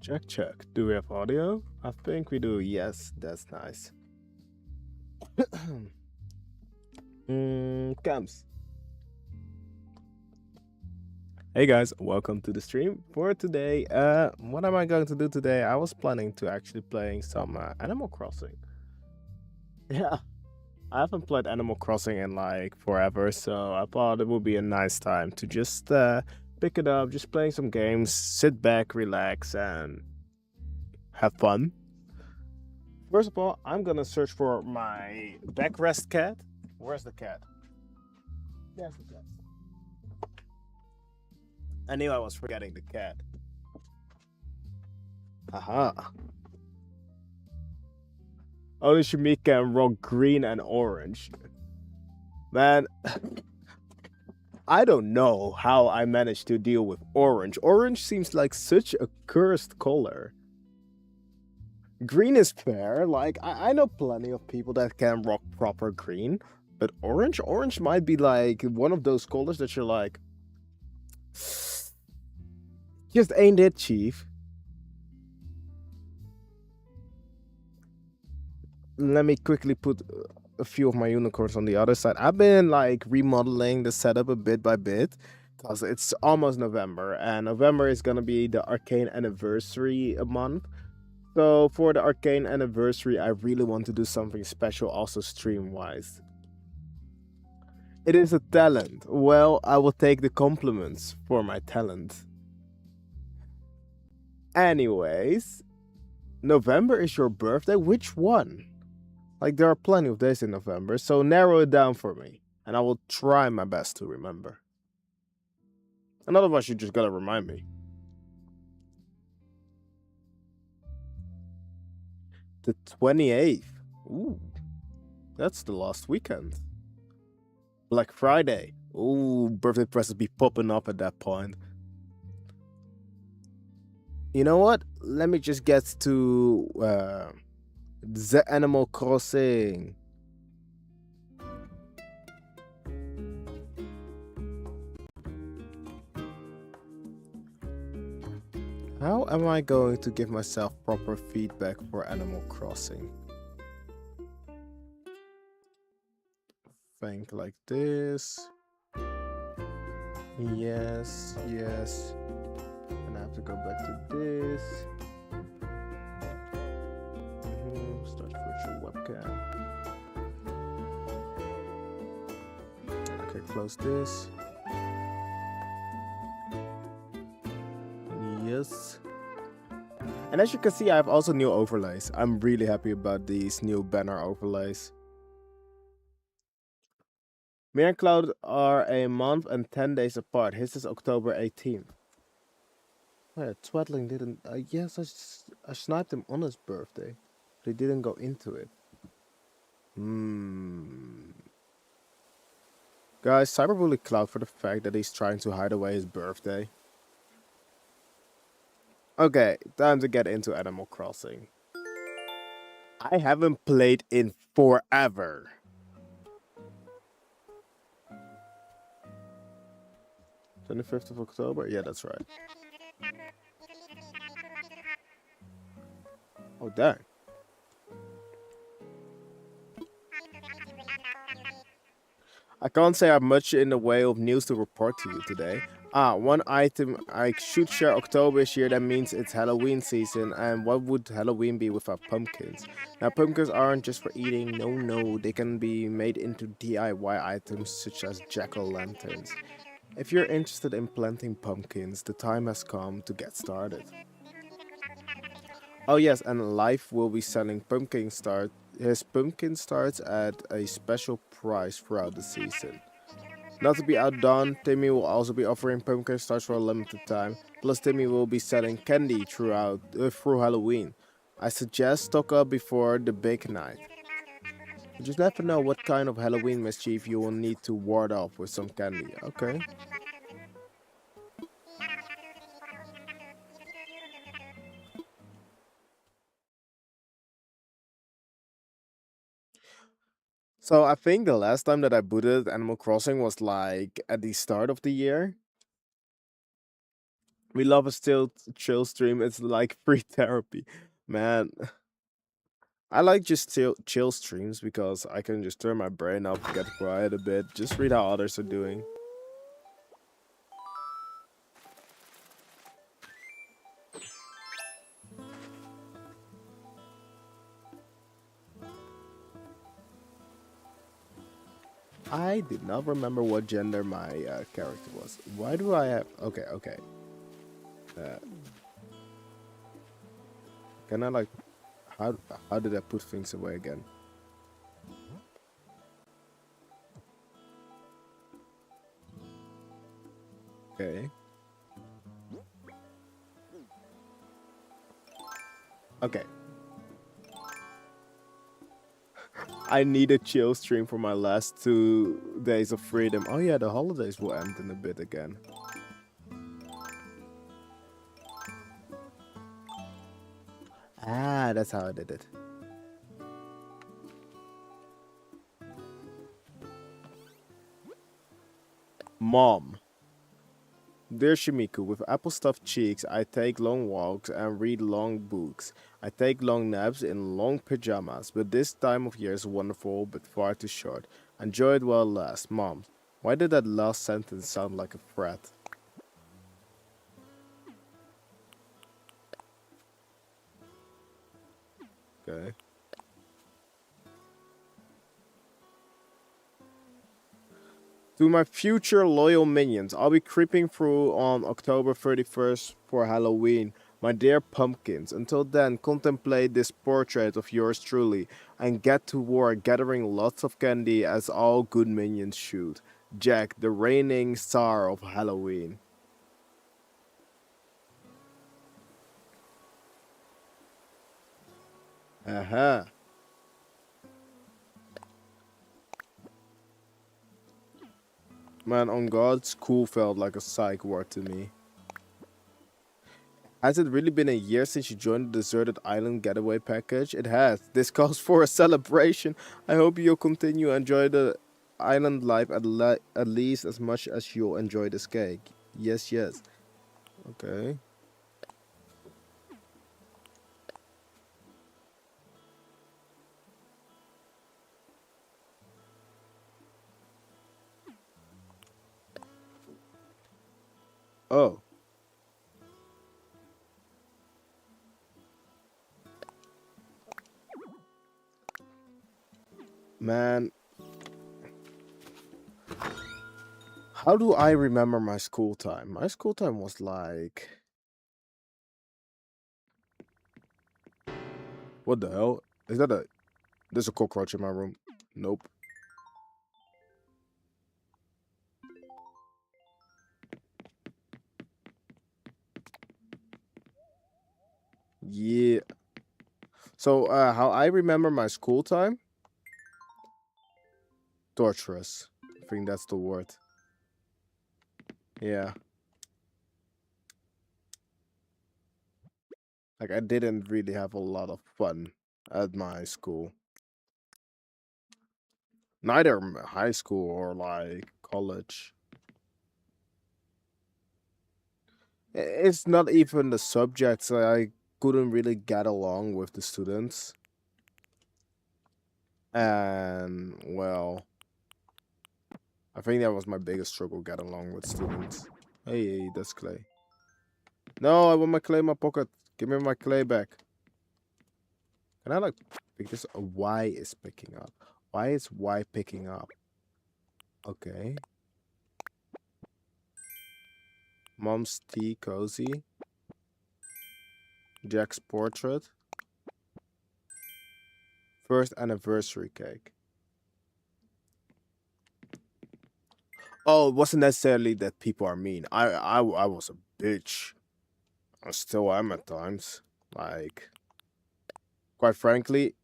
Check, check. Do we have audio? I think we do. Yes, that's nice. Cams. Hey guys, welcome to the stream for today. What am I going to do today? I was planning to actually playing some Animal Crossing. Yeah, I haven't played Animal Crossing in like forever, so I thought it would be a nice time to just pick it up, just playing some games, sit back, relax, and have fun. First of all, I'm gonna search for my backrest cat. Where's the cat? There's the cat. I knew I was forgetting the cat. Haha. Only Shamika can rock green and orange. Man, I don't know how I managed to deal with orange. Orange seems like such a cursed color. Green is fair. Like, I know plenty of people that can rock proper green. But orange might be like one of those colors that you're like, just ain't it, chief. Let me quickly put a few of my unicorns on the other side. I've been like remodeling the setup a bit by bit because it's almost November, and November is gonna be the Arcane anniversary month. So for the Arcane anniversary, I really want to do something special, also stream wise. It is a talent. Well, I will take the compliments for my talent. Anyways, November is your birthday. Which one? Like, there are plenty of days in November, so narrow it down for me, and I will try my best to remember. And otherwise, you just gotta remind me. The 28th. Ooh, that's the last weekend. Black Friday. Ooh, birthday presents be popping up at that point. You know what? Let me just get to the Animal Crossing. How am I going to give myself proper feedback for Animal Crossing? Think like this. Yes, yes. And I have to go back to this. Start virtual webcam. Okay, close this. Yes. And as you can see, I have also new overlays. I'm really happy about these new banner overlays. Me and Cloud are a month and 10 days apart. His is October 18th. Oh yeah, Twatling didn't... yes, I sniped him on his birthday. But he didn't go into it. Guys, cyberbully Cloud for the fact that he's trying to hide away his birthday. Okay, time to get into Animal Crossing. I haven't played in forever. 25th of October? Yeah, that's right. Oh, dang. I can't say I have much in the way of news to report to you today. One item I should share. October is here, that means it's Halloween season, and what would Halloween be without pumpkins? Now, pumpkins aren't just for eating, no, they can be made into DIY items such as jack-o'-lanterns. If you're interested in planting pumpkins, the time has come to get started. Oh yes, and Life will be selling his pumpkin starts at a special price throughout the season. Not to be outdone, Timmy will also be offering pumpkin stars for a limited time. Plus, Timmy will be selling candy through Halloween. I suggest stock up before the big night. You just never know what kind of Halloween mischief you will need to ward off with some candy. Okay. So I think the last time that I booted Animal Crossing was like at the start of the year. We love a still chill stream. It's like free therapy, man. I like just chill streams because I can just turn my brain up, get quiet a bit, just read how others are doing. I did not remember what gender my character was. Why do I have? Okay, okay. Uh, can I like? How how did I put things away again? Okay. Okay. I need a chill stream for my last 2 days of freedom. Oh yeah, the holidays will end in a bit again. Ah, that's how I did it. Mom. Dear Shimiku, with apple stuffed cheeks, I take long walks and read long books. I take long naps in long pajamas, but this time of year is wonderful but far too short. Enjoy it while it lasts. Mom, why did that last sentence sound like a threat? Okay. To my future loyal minions, I'll be creeping through on October 31st for Halloween. My dear pumpkins, until then, contemplate this portrait of yours truly and get to work gathering lots of candy as all good minions should. Jack, the reigning star of Halloween. Uh-huh. Man, on God, school felt like a psych ward to me. Has it really been a year since you joined the deserted island getaway package? It has. This calls for a celebration. I hope you'll continue to enjoy the island life at least as much as you'll enjoy this cake. Yes, yes. Okay. Oh, man. How do I remember my school time? My school time was like. What the hell? Is that a. There's a cockroach in my room. Nope. Yeah. So, how I remember my school time? Torturous. I think that's the word. Yeah. Like I didn't really have a lot of fun at my school. Neither high school or like college. It's not even the subjects. I couldn't really get along with the students. And well, I think that was my biggest struggle, get along with students. Hey, that's clay. No, I want my clay in my pocket. Give me my clay back. Can I like pick this? Y is picking up. Why is Y picking up? Okay. Mom's tea cozy. Jack's portrait. First anniversary cake. Oh, it wasn't necessarily that people are mean. I was a bitch. I still am at times. Like, quite frankly,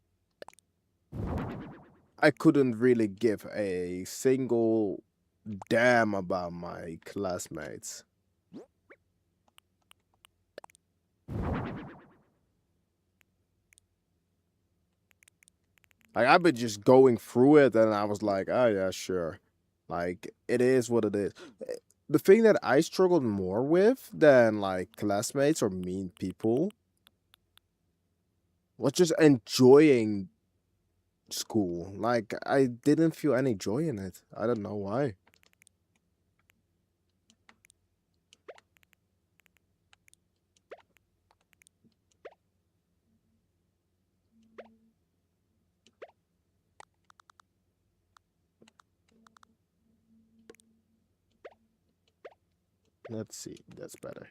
I couldn't really give a single damn about my classmates. Like, I've been just going through it, and I was like, oh yeah, sure. Like, it is what it is. the thing that I struggled more with than like classmates or mean people was just enjoying school. Like I didn't feel any joy in it. I don't know why. Let's see. That's better.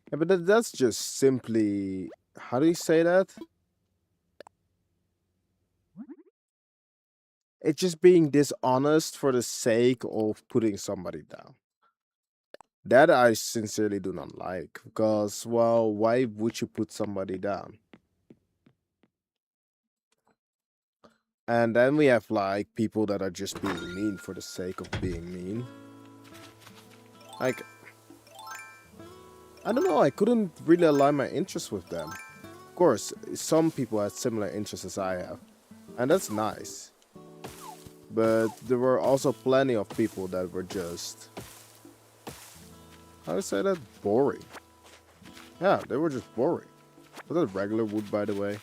Yeah, but that's just simply, how do you say that? It's just being dishonest for the sake of putting somebody down. That I sincerely do not like because, well, why would you put somebody down? And then we have like people that are just being mean for the sake of being mean. Like, I don't know, I couldn't really align my interests with them. Of course, some people had similar interests as I have, and that's nice. But there were also plenty of people that were just, how do I say that? Boring. Yeah, they were just boring. Was that regular wood, by the way?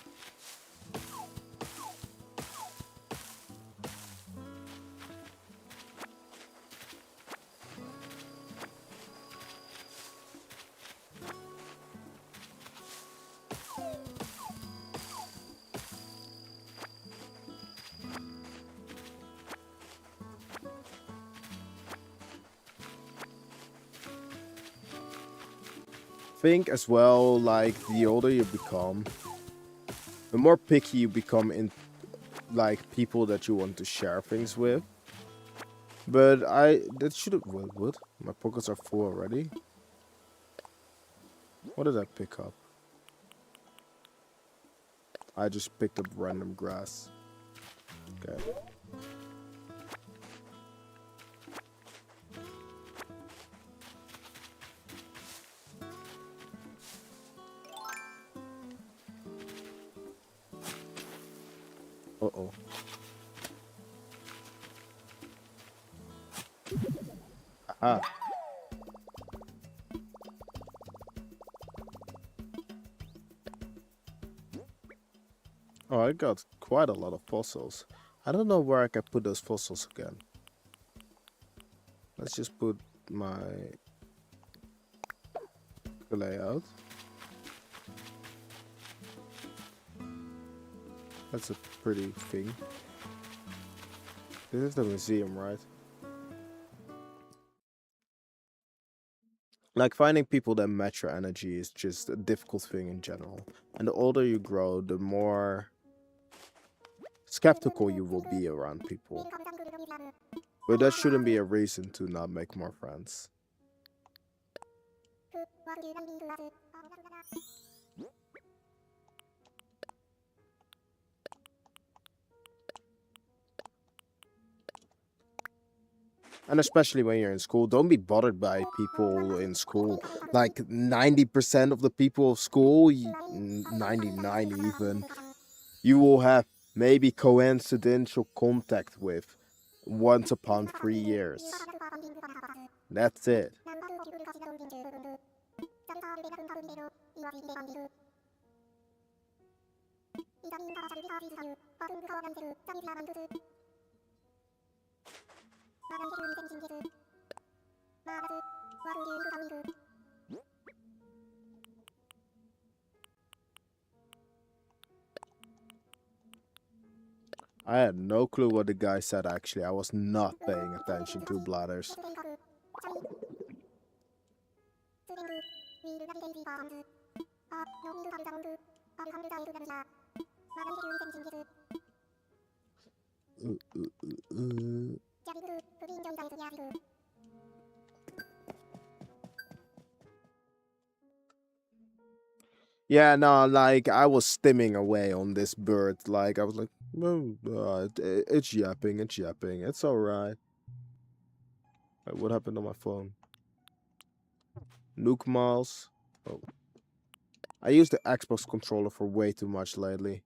Think as well, like the older you become, the more picky you become in like people that you want to share things with. But that should have, well, what? My pockets are full already. What did I pick up? I just picked up random grass. Okay. Uh-oh. Aha. Oh, I got quite a lot of fossils. I don't know where I can put those fossils again. Let's just put my layout. That's a pretty thing. This is the museum, right? Like finding people that match your energy is just a difficult thing in general. And the older you grow, the more skeptical you will be around people. But that shouldn't be a reason to not make more friends. And especially when you're in school, don't be bothered by people in school. Like 90% of the people of school, 99 even, you will have maybe coincidental contact with once upon 3 years. That's it. I had no clue what the guy said actually. I was not paying attention to bladders. Yeah, no, like I was stimming away on this bird. Like I was like, "Oh, it's yapping, it's yapping, it's alright." What happened on my phone? Nuke Miles. Oh. I use the Xbox controller for way too much lately.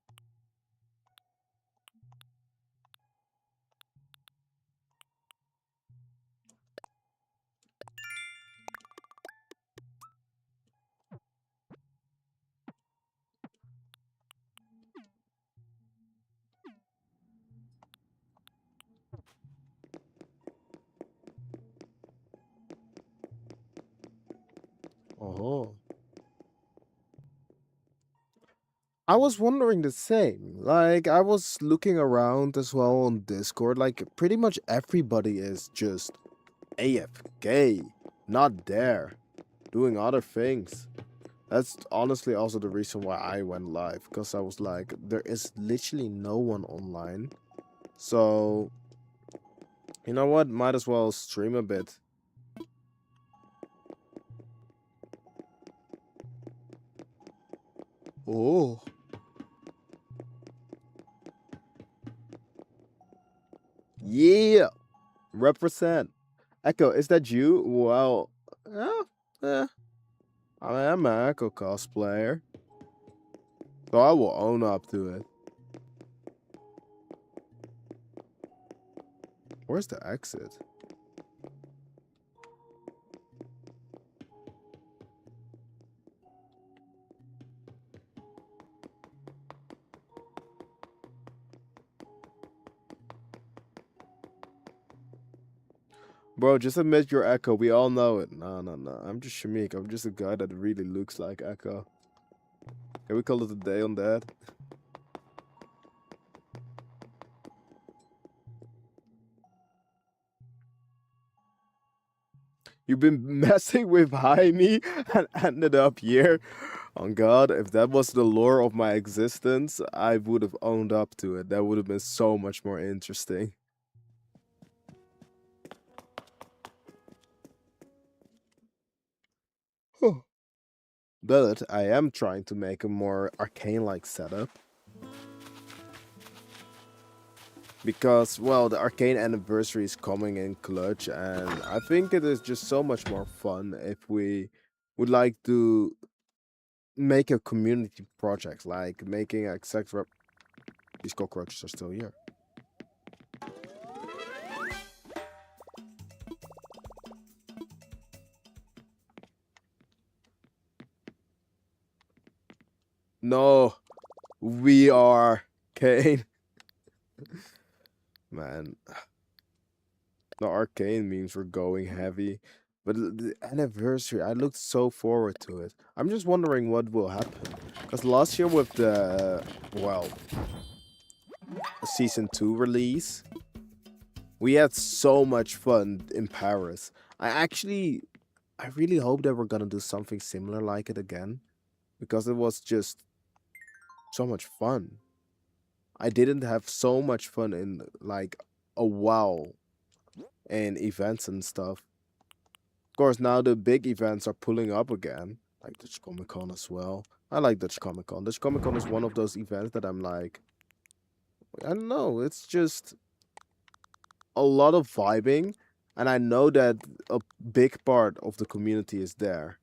Oh. I was wondering the same. Like, I was looking around as well on Discord. Like, pretty much everybody is just AFK, not there, doing other things. That's honestly also the reason why I went live, because I was like, there is literally no one online. So, you know what? Might as well stream a bit. Oh. Yeah. Represent. Echo, is that you? Well, yeah, yeah. I am an Echo cosplayer, so I will own up to it. Where's the exit? Bro, just admit you're Echo. We all know it. No, no, no. I'm just Shamik. I'm just a guy that really looks like Echo. Can we call it a day on that? You've been messing with Jaime and ended up here. On God, if that was the lore of my existence, I would have owned up to it. That would have been so much more interesting. But I am trying to make a more arcane-like setup. Because, well, the Arcane Anniversary is coming in clutch, and I think it is just so much more fun if we would like to make a community project, like making a exact rep. These cockroaches are still here. No, we are Kane. Man, the arcane memes were going heavy. But the anniversary, I looked so forward to it. I'm just wondering what will happen. Because last year with the, well, Season 2 release, we had so much fun in Paris. I really hope that we're gonna do something similar like it again. Because it was just so much fun. I didn't have so much fun in like a while and events and stuff. Of course, now the big events are pulling up again, like Dutch Comic Con as well. I like Dutch Comic Con. Dutch Comic Con is one of those events that I'm like, I don't know, it's just a lot of vibing, and I know that a big part of the community is there.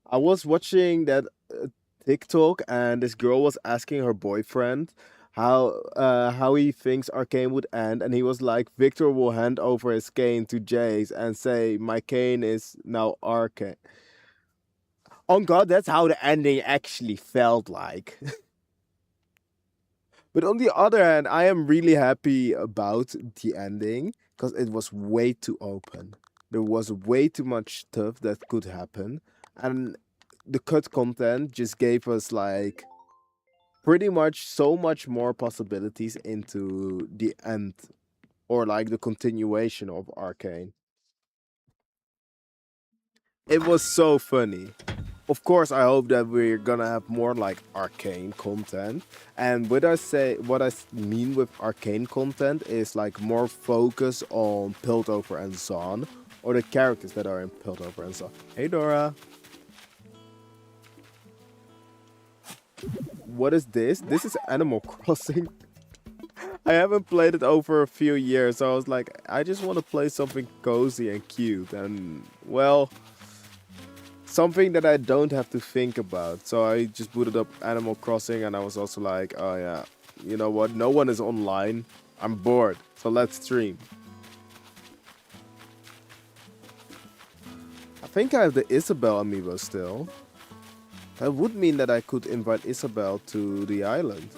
I was watching that TikTok, and this girl was asking her boyfriend how he thinks Arcane would end, and he was like, Victor will hand over his cane to Jace and say, my cane is now Arcane. On God, that's how the ending actually felt like. But on the other hand, I am really happy about the ending because it was way too open. There was way too much stuff that could happen, and the cut content just gave us like pretty much so much more possibilities into the end or like the continuation of Arcane. It was so funny. Of course, I hope that we're gonna have more like arcane content. And what I mean with arcane content is like more focus on Piltover and Zon, or the characters that are in Piltover and Zon. Hey Dora, what is this? This is Animal Crossing. I haven't played it over a few years, so I was like, I just want to play something cozy and cute, and well, something that I don't have to think about. So I just booted up Animal Crossing, and I was also like, oh yeah, you know what? No one is online. I'm bored, so let's stream. I think I have the Isabel amiibo still. That would mean that I could invite Isabel to the island.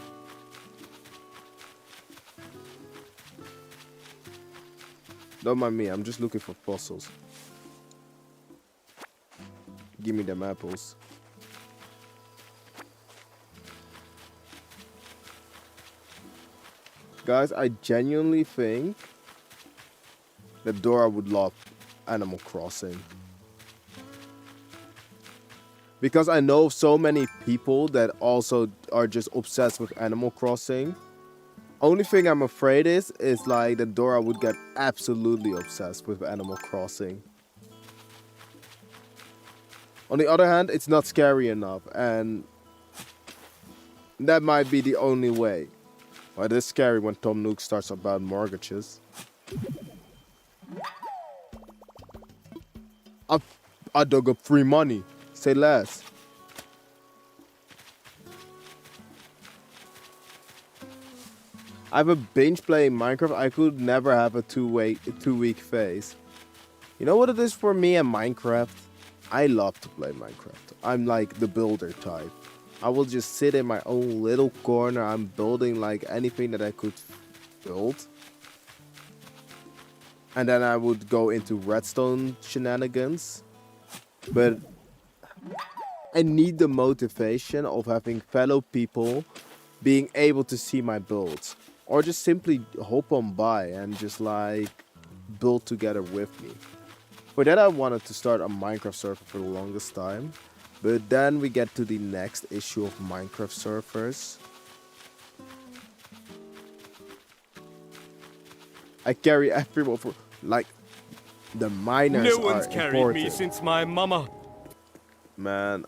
Don't mind me, I'm just looking for fossils. Give me them apples. Guys, I genuinely think that Dora would love Animal Crossing. Because I know so many people that also are just obsessed with Animal Crossing. Only thing I'm afraid is like that Dora would get absolutely obsessed with Animal Crossing. On the other hand, it's not scary enough, and that might be the only way. Well, it is scary when Tom Nook starts about mortgages. I dug up free money. Say less. I have a binge playing Minecraft. I could never have a two-week phase. You know what it is for me and Minecraft? I love to play Minecraft. I'm like the builder type. I will just sit in my own little corner. I'm building like anything that I could build. And then I would go into redstone shenanigans. But I need the motivation of having fellow people being able to see my builds. Or just simply hop on by and just like build together with me. For that I wanted to start a Minecraft server for the longest time. But then we get to the next issue of Minecraft servers. I carry everyone for like the miners No one's are carried important. me since my mama. Man,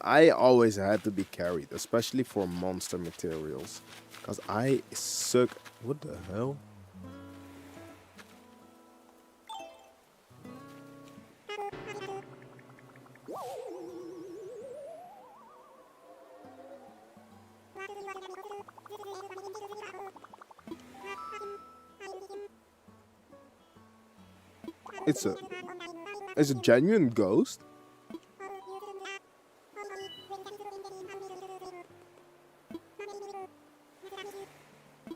I always had to be carried, especially for monster materials. Cause I suck. What the hell? It's a genuine ghost.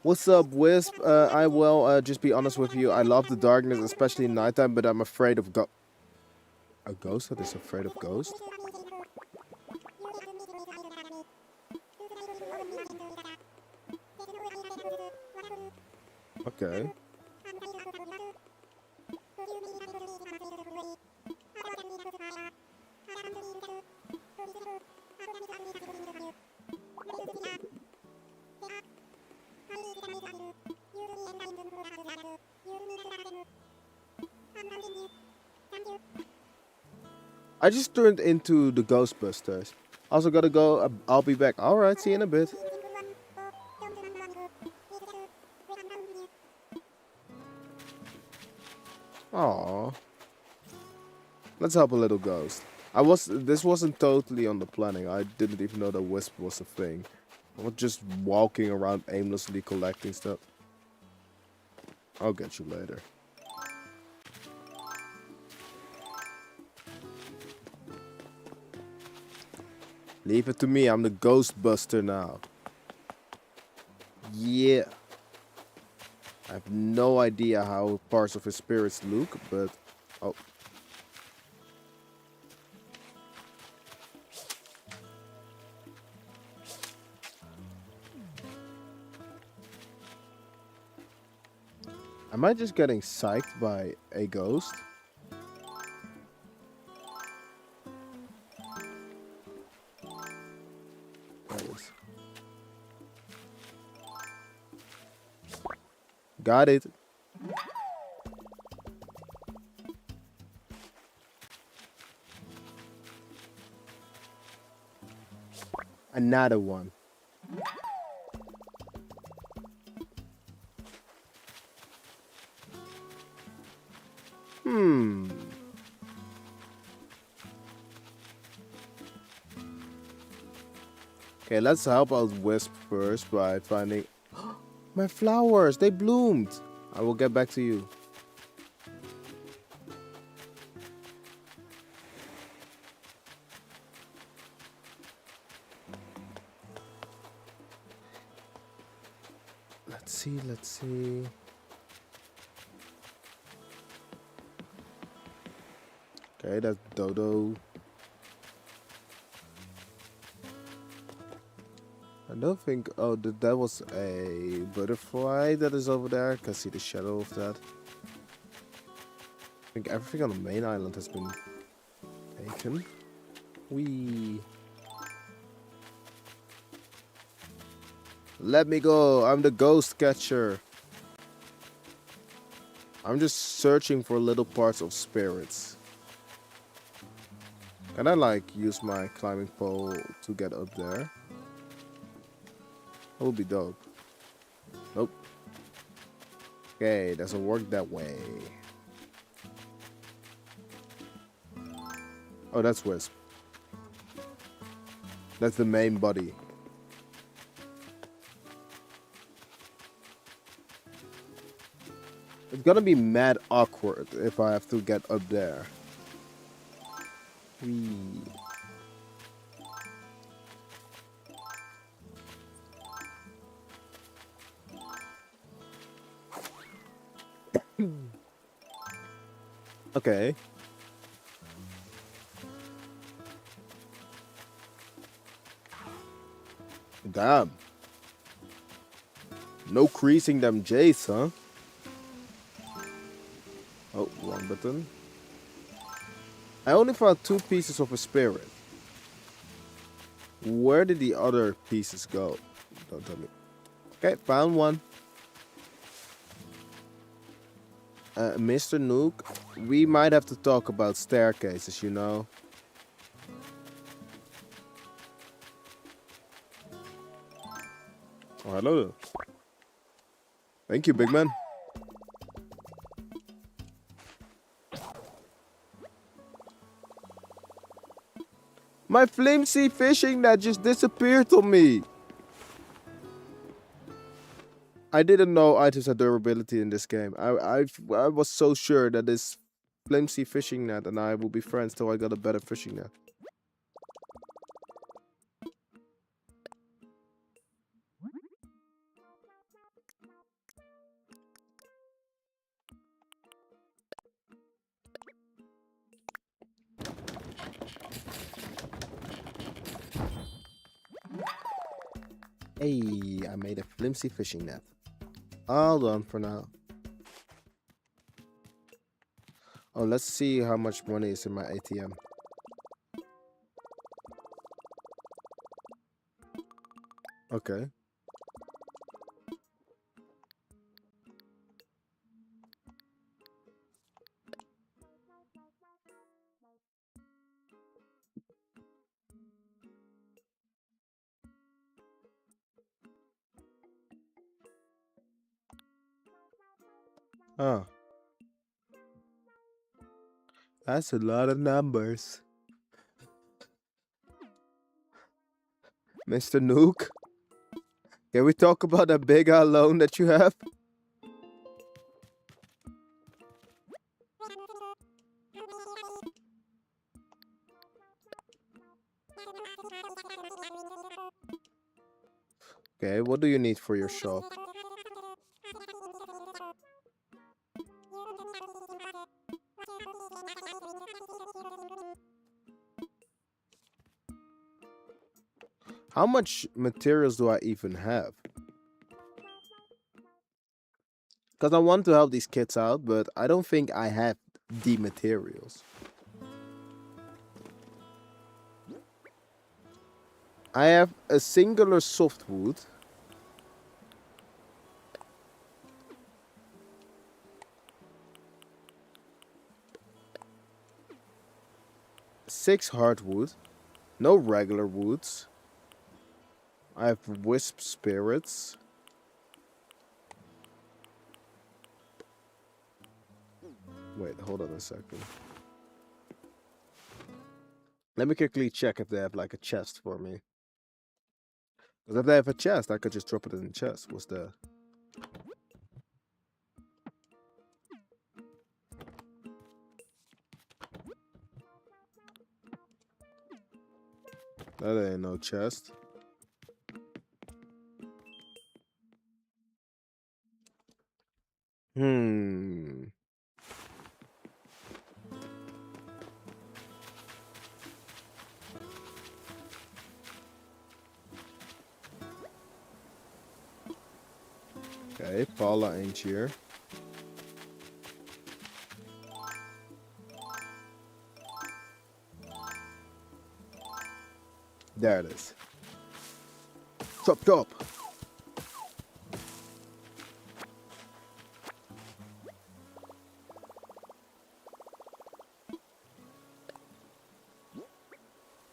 What's up, Wisp? I will just be honest with you. I love the darkness, especially nighttime, but I'm afraid of a ghost that is afraid of ghosts? Okay. I just turned into the Ghostbusters. Also gotta go. I'll be back. Alright, see you in a bit. Aww. Let's help a little ghost. This wasn't totally on the planning. I didn't even know that Wisp was a thing. I was just walking around aimlessly collecting stuff. I'll get you later. Leave it to me, I'm the Ghostbuster now. Yeah. I have no idea how parts of his spirits look, but... Oh. Am I just getting psyched by a ghost? Got it. Another one. Okay, let's help out Wisp first by finding... My flowers, they bloomed. I will get back to you. Let's see. Okay, that's Dodo. I don't think... Oh, that was a butterfly that is over there. I can see the shadow of that. I think everything on the main island has been taken. Whee! Let me go! I'm the ghost catcher. I'm just searching for little parts of spirits. Can I like use my climbing pole to get up there? That would be dope. Nope. Okay, doesn't work that way. Oh, that's Wisp. That's the main body. It's gonna be mad awkward if I have to get up there. Whee. Okay. Damn. No creasing them J's, huh? Oh, wrong button. I only found 2 pieces of a spirit. Where did the other pieces go? Don't tell me. Okay, found one. Mr. Nook, we might have to talk about staircases, you know. Oh, hello. Thank you, big man. My flimsy fishing net just disappeared on me. I didn't know items had durability in this game. I was so sure that this flimsy fishing net and I will be friends till I got a better fishing net. Hey, I made a flimsy fishing net. Hold on for now. Oh, let's see how much money is in my ATM. Okay. Oh, that's a lot of numbers. Mr. Nook, can we talk about that big loan that you have? Okay, what do you need for your shop? How much materials do I even have? Because I want to help these kids out, but I don't think I have the materials. I have a singular softwood. Six hardwood. No regular woods. I have wisp spirits. Wait, hold on a second. Let me quickly check if they have like a chest for me. Because if they have a chest, I could just drop it in the chest. What's that? That ain't no chest. Hmm. Okay, Paula ain't here. There it is. Chop chop.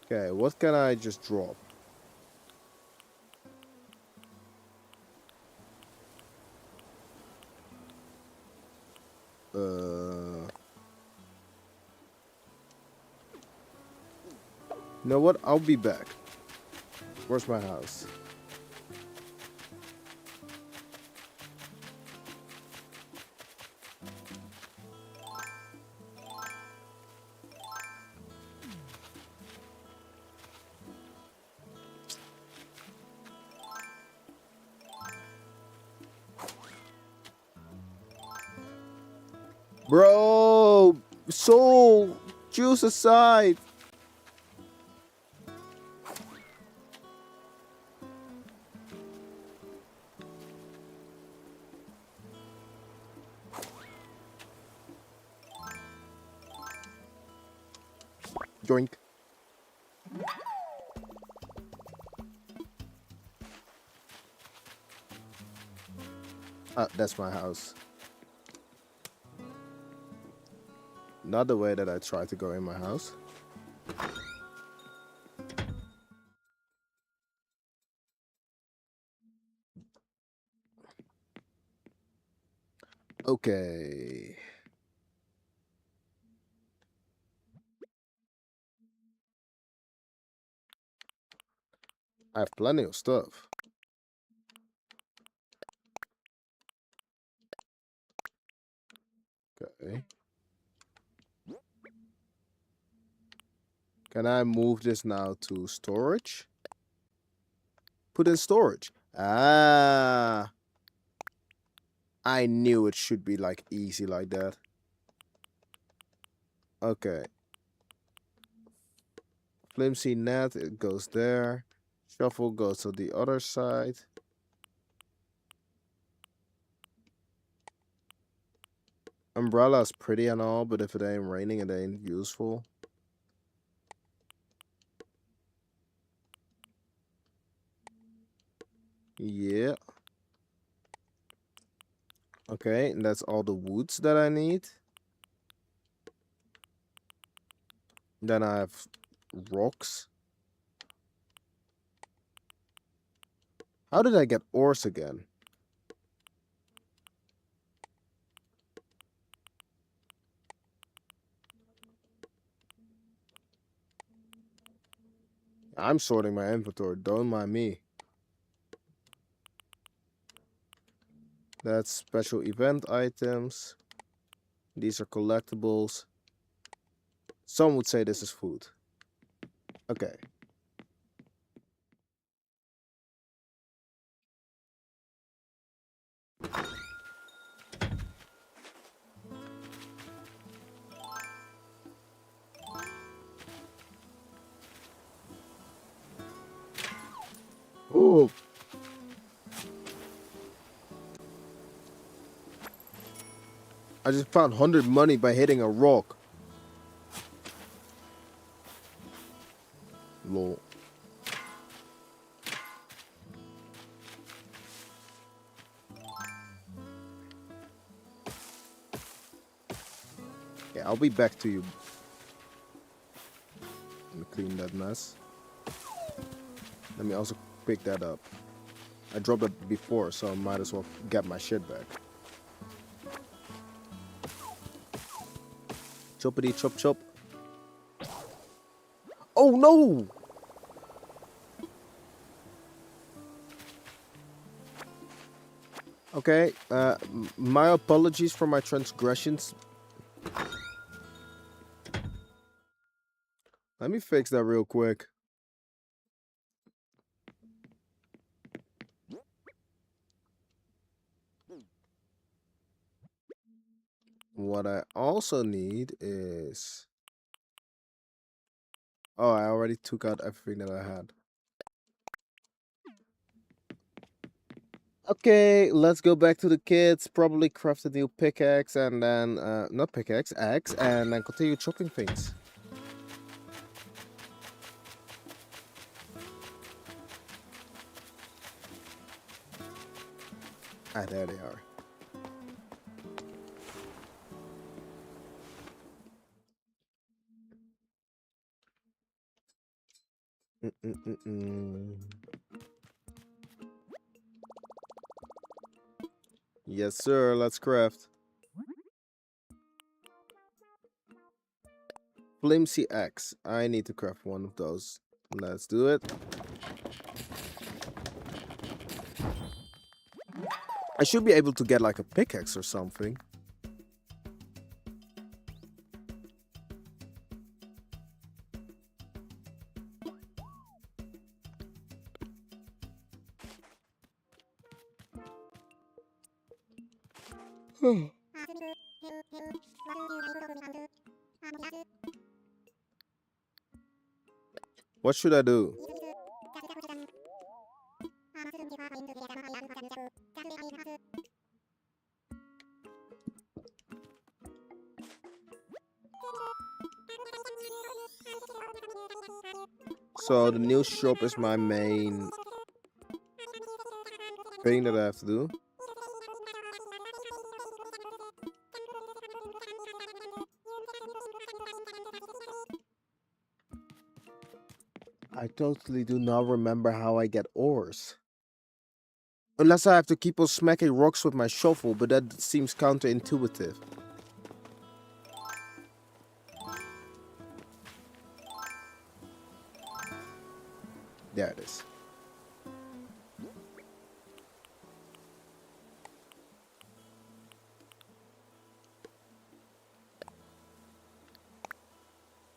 Okay, what can I just drop? You know what? I'll be back. Where's my house? Bro, soul, choose a side. Joink. That's my house. Not the way that I try to go in my house. Okay. I have plenty of stuff. Okay. Can I move this now to storage? Put in storage. Ah. I knew it should be like easy like that. Okay. Flimsy net, it goes there. Shuffle goes to the other side. Umbrella's pretty and all, but if it ain't raining, it ain't useful. Yeah. Okay, and that's all the woods that I need. Then I have rocks. How did I get ores again? I'm sorting my inventory, don't mind me. That's special event items. These are collectibles. Some would say this is food. Okay. Oh. I just found 100 money by hitting a rock. Lol. Yeah, I'll be back to you. Let me clean that mess. Let me also pick that up. I dropped it before, so I might as well get my shit back. Choppity chop chop. Oh no! Okay, my apologies for my transgressions. Let me fix that real quick. what I also need is... Oh, I already took out everything that I had. Okay, let's go back to the kids. Probably craft a new pickaxe and then... not pickaxe, axe. And then continue chopping things. Ah, there they are. Yes, sir. Let's craft. Flimsy axe. I need to craft one of those. Let's do it. I should be able to get like a pickaxe or something. What should I do? So the new shop is my main thing that I have to do. I totally do not remember how I get ores. Unless I have to keep on smacking rocks with my shovel, but that seems counterintuitive. There it is.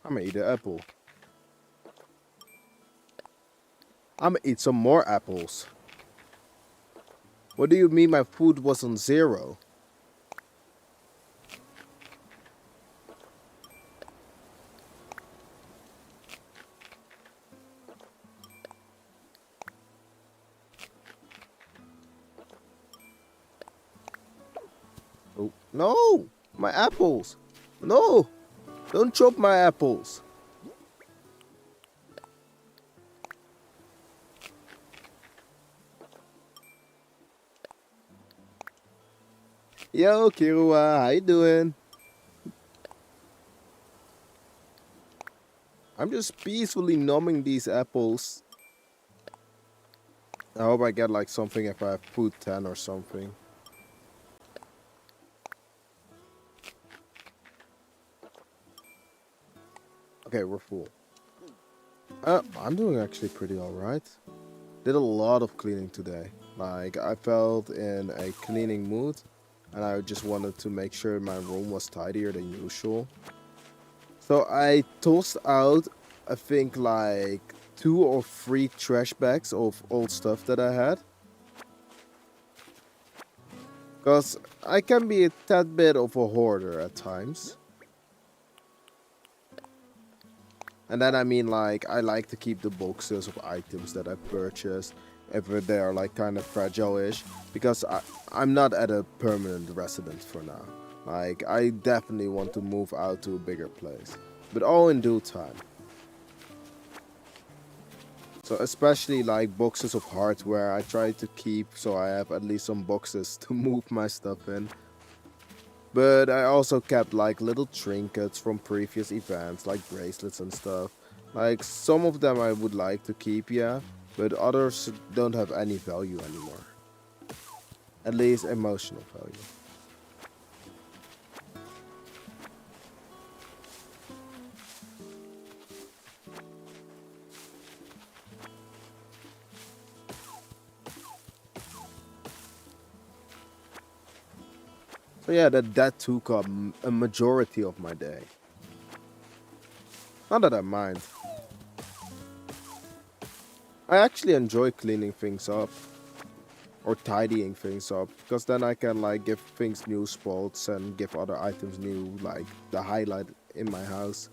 I'm gonna eat an apple. I'm gonna eat some more apples. What do you mean my food was on 0? Oh, no! My apples! No! Don't chop my apples! Yo, Kirua, how you doing? I'm just peacefully numbing these apples. I hope I get like something if I have food 10 or something. Okay, we're full. I'm doing actually pretty alright. Did a lot of cleaning today. Like, I felt in a cleaning mood. And I just wanted to make sure my room was tidier than usual. So I tossed out, I think, like 2 or 3 trash bags of old stuff that I had. Because I can be a tad bit of a hoarder at times. And then I mean, like, I like to keep the boxes of items that I purchased if they are like kind of fragile-ish, because I'm not at a permanent residence for now. Like, I definitely want to move out to a bigger place, but all in due time. So especially like boxes of hardware I try to keep, so I have at least some boxes to move my stuff in. But I also kept like little trinkets from previous events, like bracelets and stuff. Like, some of them I would like to keep, yeah, but others don't have any value anymore. At least emotional value. So yeah, that took up a majority of my day. Not that I mind. I actually enjoy cleaning things up. or tidying things up, because then I can like give things new spots and give other items new, like the highlight in my house.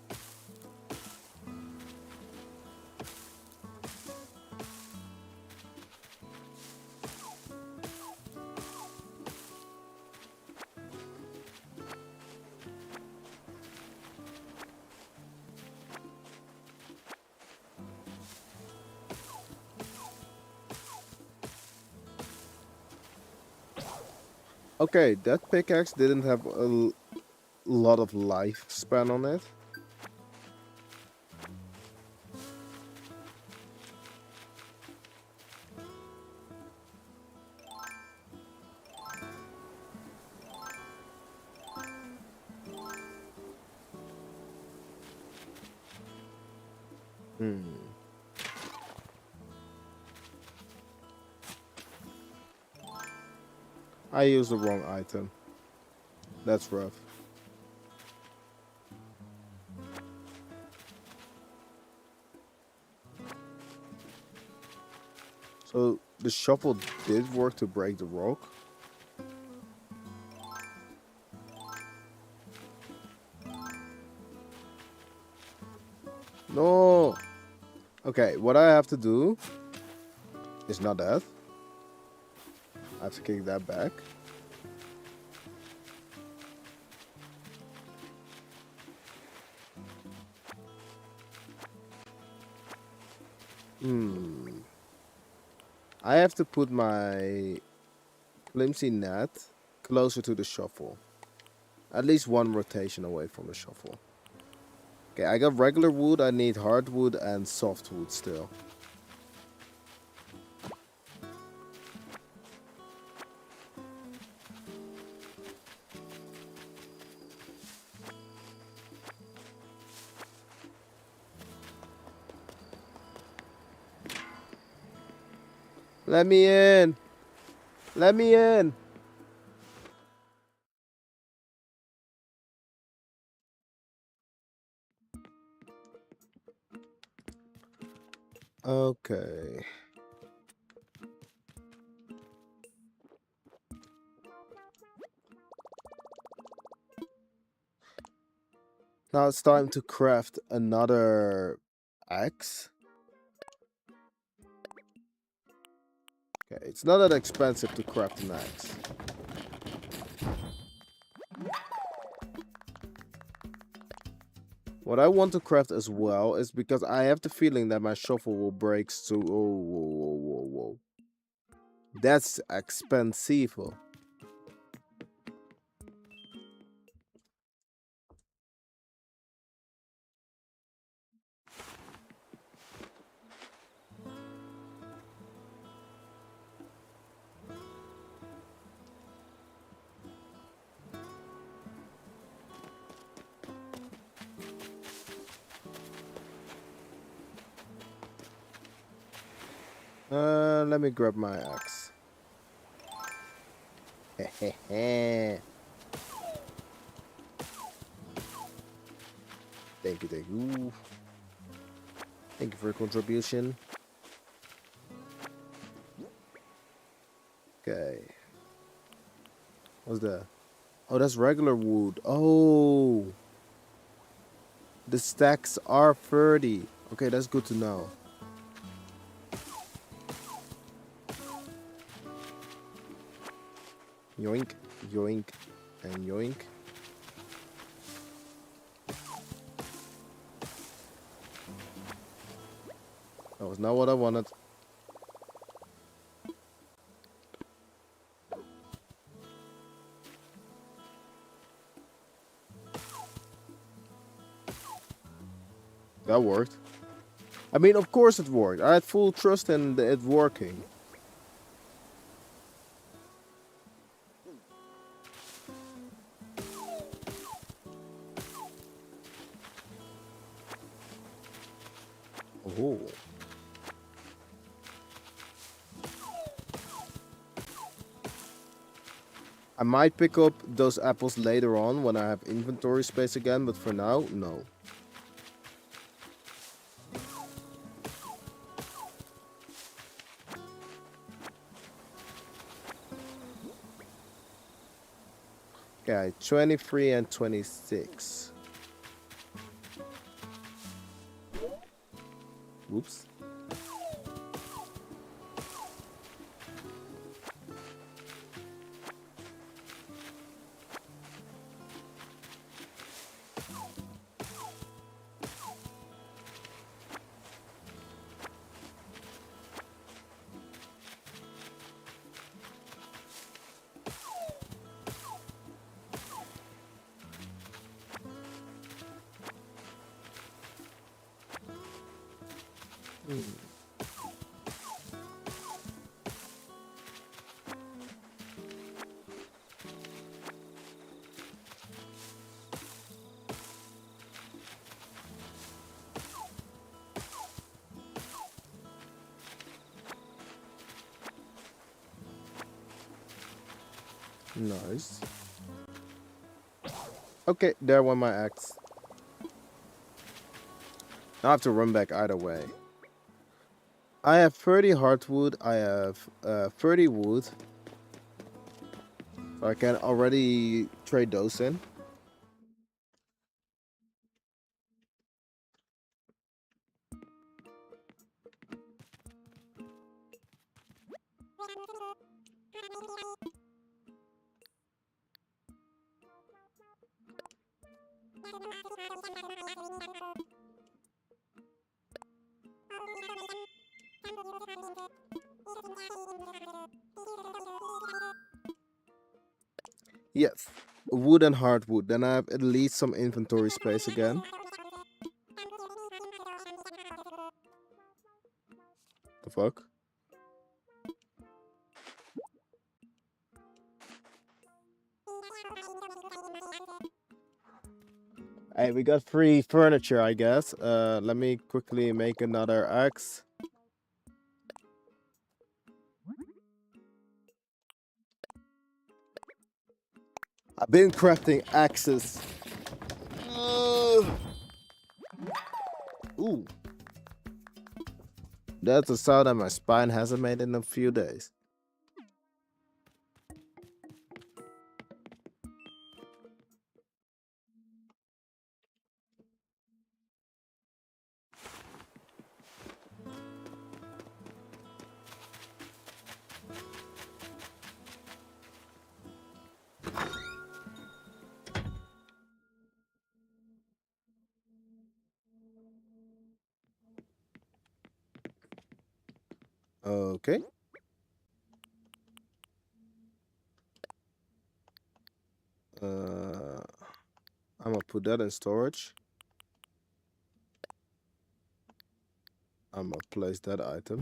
Okay, that pickaxe didn't have a lot of lifespan on it. I used the wrong item. That's rough. So the shovel did work to break the rock. No. Okay, what I have to do is not that. I have to kick that back. I have to put my flimsy net closer to the shovel. At least one rotation away from the shovel. Okay, I got regular wood, I need hardwood and softwood still. Let me in! Let me in! Okay. Now it's time to craft another axe. Okay, it's not that expensive to craft an axe. What I want to craft as well is because I have the feeling that my shovel will break so... Oh, whoa, whoa, whoa, whoa. That's expensive. Let me grab my axe. Thank you, thank you. Thank you for your contribution. Okay. What's that? Oh, that's regular wood. Oh. The stacks are 30. Okay, that's good to know. Yoink, yoink, and yoink. That was not what I wanted. That worked. I mean, of course it worked. I had full trust in it working. Oh. I might pick up those apples later on when I have inventory space again, but for now, no. Okay, 23 and 26. Whoops. Nice. Okay, there went my axe. Now I have to run back either way. I have 30 hardwood. I have 30 wood. So I can already trade those in. Yes, wood and hardwood. Then I have at least some inventory space again. The fuck? Hey, we got free furniture, I guess. Let me quickly make another axe. I've been crafting axes. Ooh. That's a sound that my spine hasn't made in a few days. Okay. I'm gonna put that in storage. I'm gonna place that item.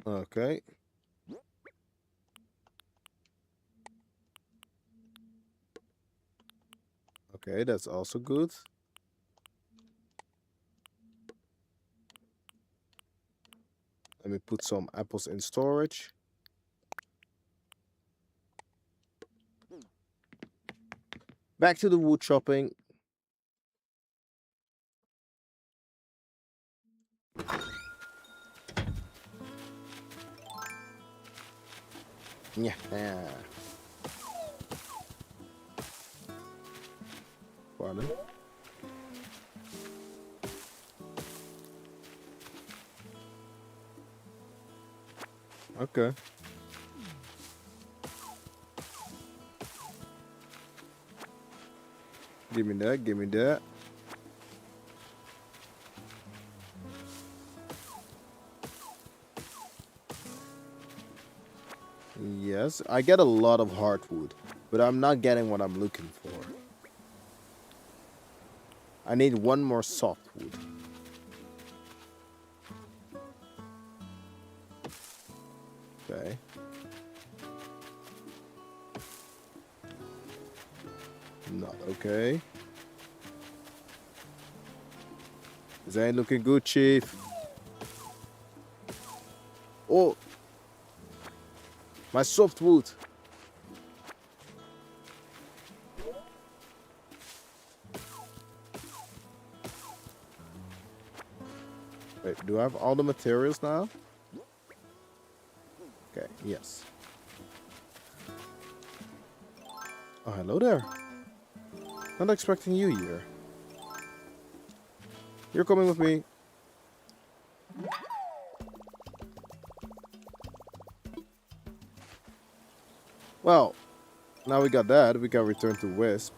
Okay. Okay, that's also good. Let me put some apples in storage. Back to the wood chopping. Yeah. Pardon. Okay. Give me that, give me that. Yes, I get a lot of hardwood, but I'm not getting what I'm looking for. I need one more softwood. Okay. Not okay. This ain't looking good, Chief. Oh, my softwood. Wait, do I have all the materials now? Okay, yes. Oh, hello there. Not expecting you here. You're coming with me. Well, now we got that. We can return to Wisp.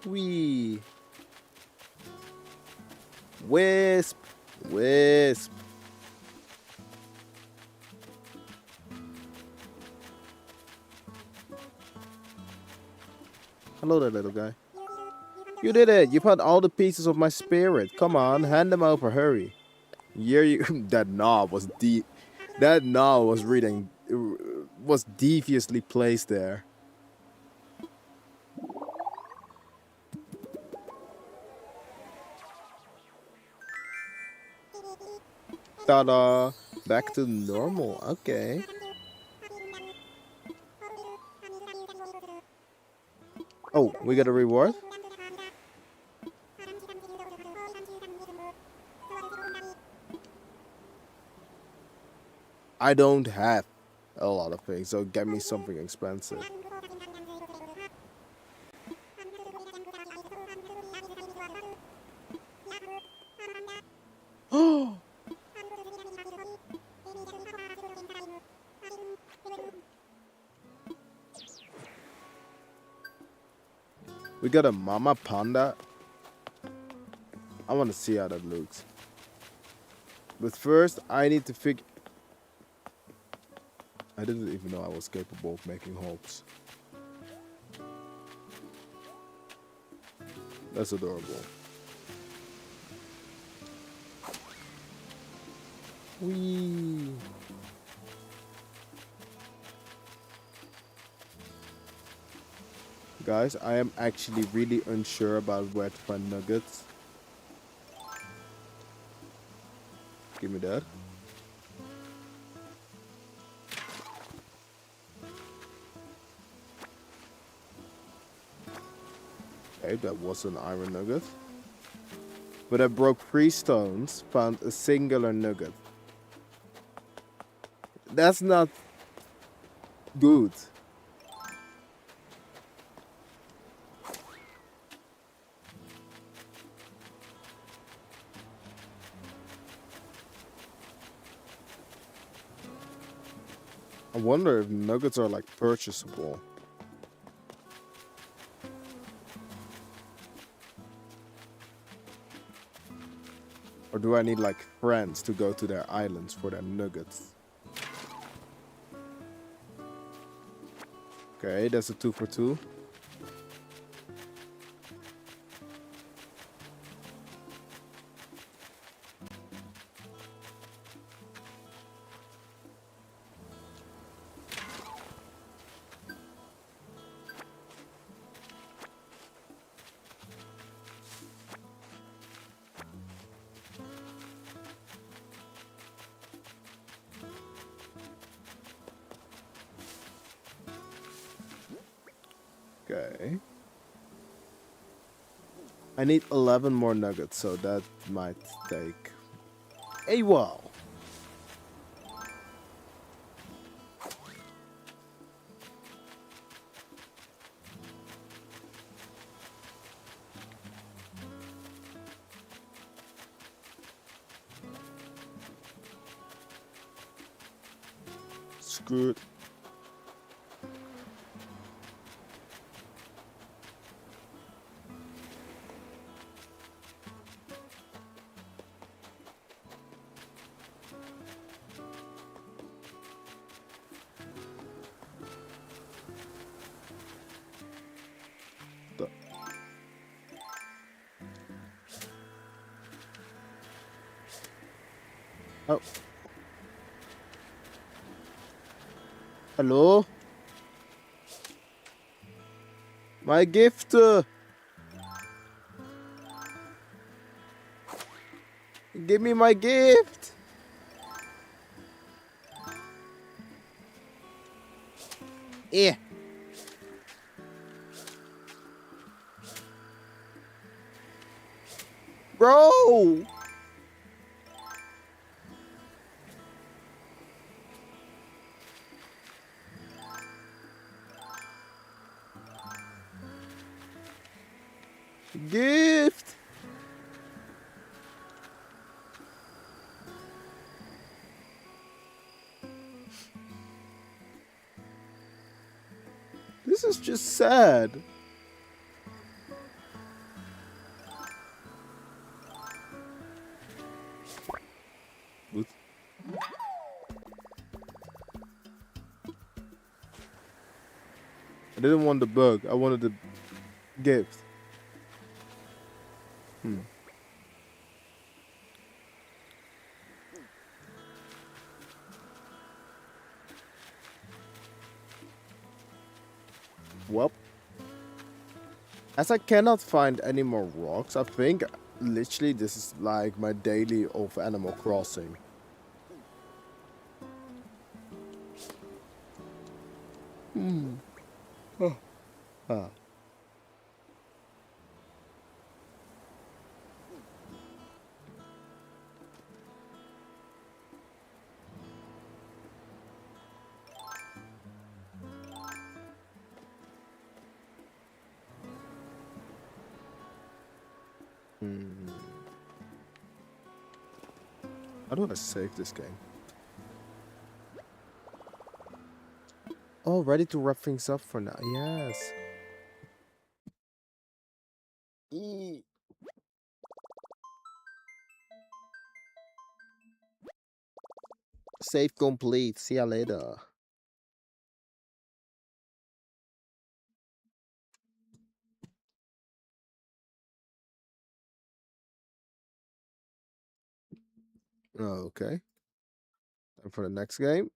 Wee. Wisp. Wisp. Hello there, little guy. You did it. You put all the pieces of my spirit. Come on, hand them over. Hurry. Yeah, you. That knob was deep. That knob was reading. Was deviously placed there. Ta-da! Back to normal. Okay. Oh, we got a reward? I don't have a lot of things, so get me something expensive. Oh! We got a mama panda. I want to see how that looks. But first, I need to figure... I didn't even know I was capable of making hops. That's adorable. Whee! Guys, I am actually really unsure about where to find nuggets. Give me that. Okay, that was an iron nugget. But I broke 3 stones, found a singular nugget. That's not good. I wonder if nuggets are like purchasable. Or do I need like friends to go to their islands for their nuggets? Okay, that's a 2 for 2. Okay. I need 11 more nuggets, so that might take a while. Screw it. Oh. Hello? My gift! Give me my gift! Yeah. Bro! Gift! This is just sad. Oops. I didn't want the bug. I wanted the gift. Well, as I cannot find any more rocks, I think literally this is like my daily of Animal Crossing. Oh. Ah. Hmm. How do I save this game? Oh, ready to wrap things up for now. Yes. E Save complete. See ya later. Okay. And for the next game.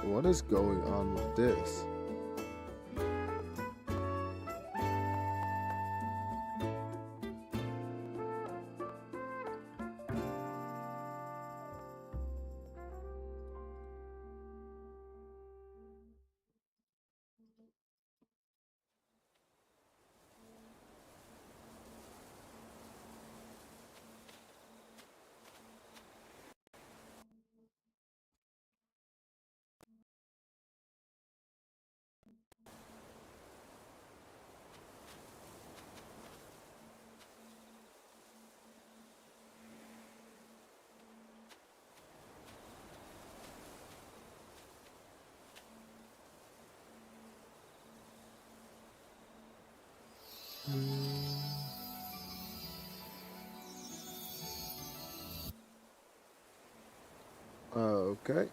What is going on with this? Okay.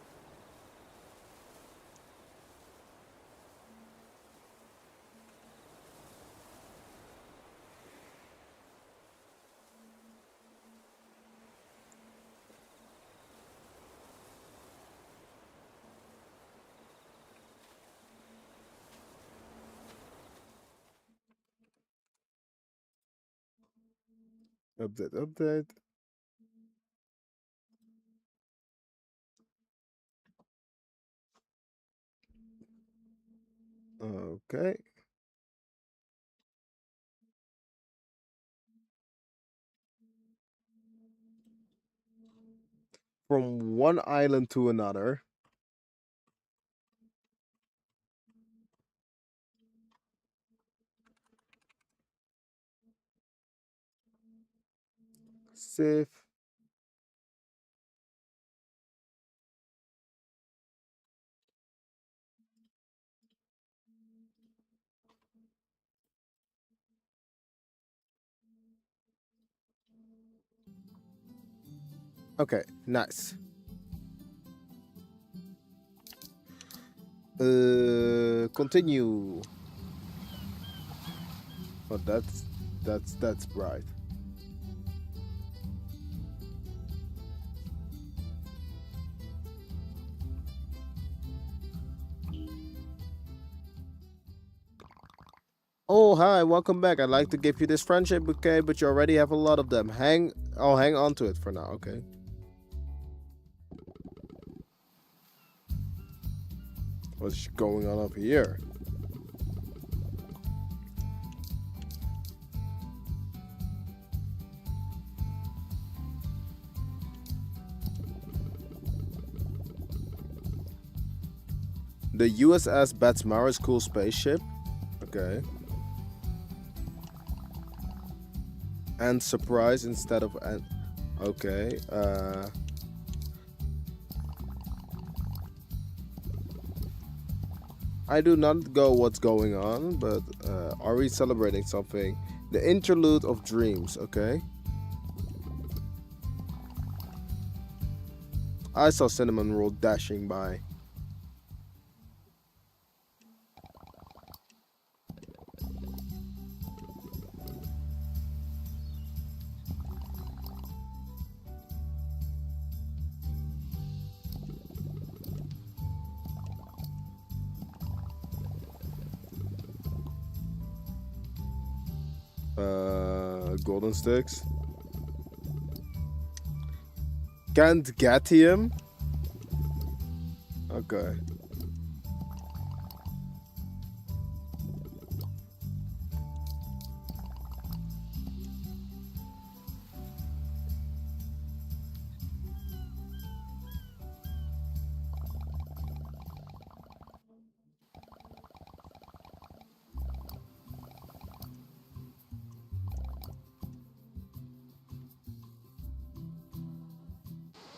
Update, update. Okay. From one island to another. Save. Okay, nice. Continue. But that's right. Oh, hi, welcome back. I'd like to give you this friendship bouquet, but you already have a lot of them. I'll hang on to it for now, okay? What's going on up here? The USS Batsmara's cool spaceship. Okay. And surprise instead of and okay. I do not go what's going on, but are we celebrating something? The interlude of dreams, okay? I saw cinnamon roll dashing by. Golden sticks. Can't get him. Okay.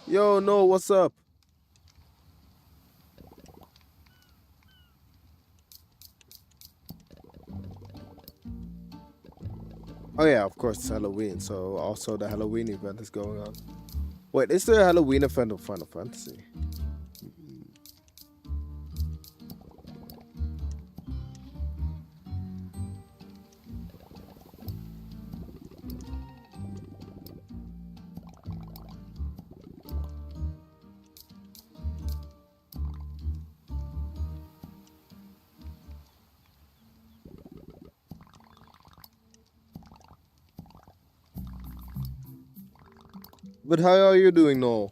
Yo, no, what's up? Oh yeah, of course it's Halloween, so also the Halloween event is going on. Wait, is there a Halloween event of Final Fantasy? But how are you doing, Noel?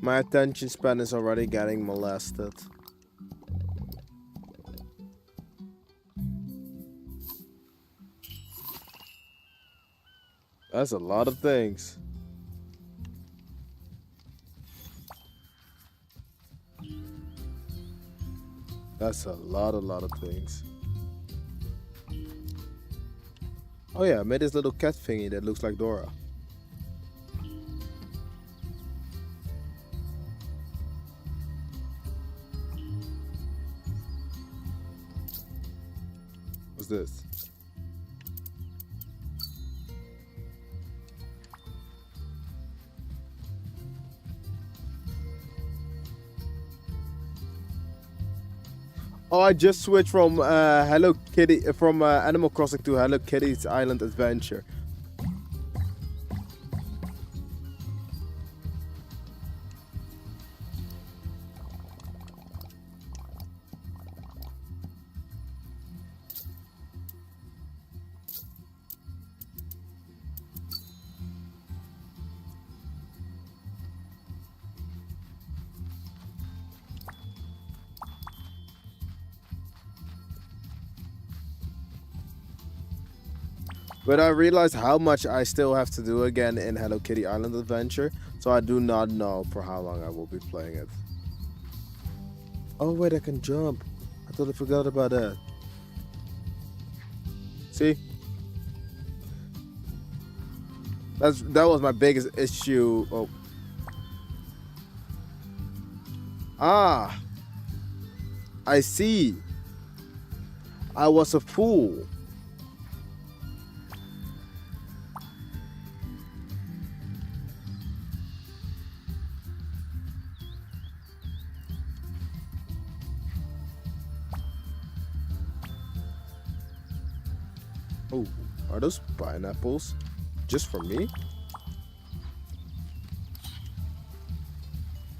My attention span is already getting molested. That's a lot of things. That's a lot of things. Oh yeah, I made this little cat thingy that looks like Dora. What's this? Oh, I just switched from Hello Kitty from Animal Crossing to Hello Kitty's Island Adventure. But I realized how much I still have to do again in Hello Kitty Island Adventure, so I do not know for how long I will be playing it. Oh wait, I can jump. I totally forgot about that. See? That was my biggest issue. Oh. Ah. I see. I was a fool. Oh, are those pineapples just for me?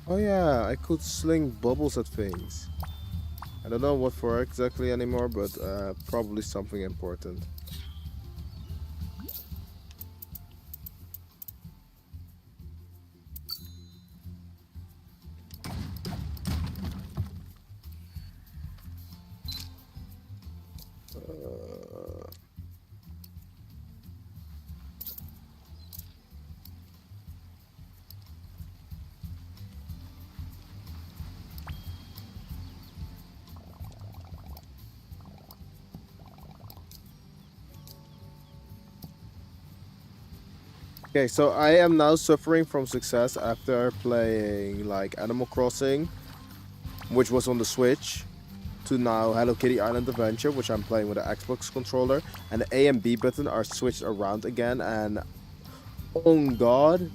Oh yeah, I could sling bubbles at things. I don't know what for exactly anymore, but probably something important. Uh, okay, so I am now suffering from success after playing like Animal Crossing, which was on the Switch, to now Hello Kitty Island Adventure, which I'm playing with an Xbox controller, and the A and B button are switched around again, and oh god,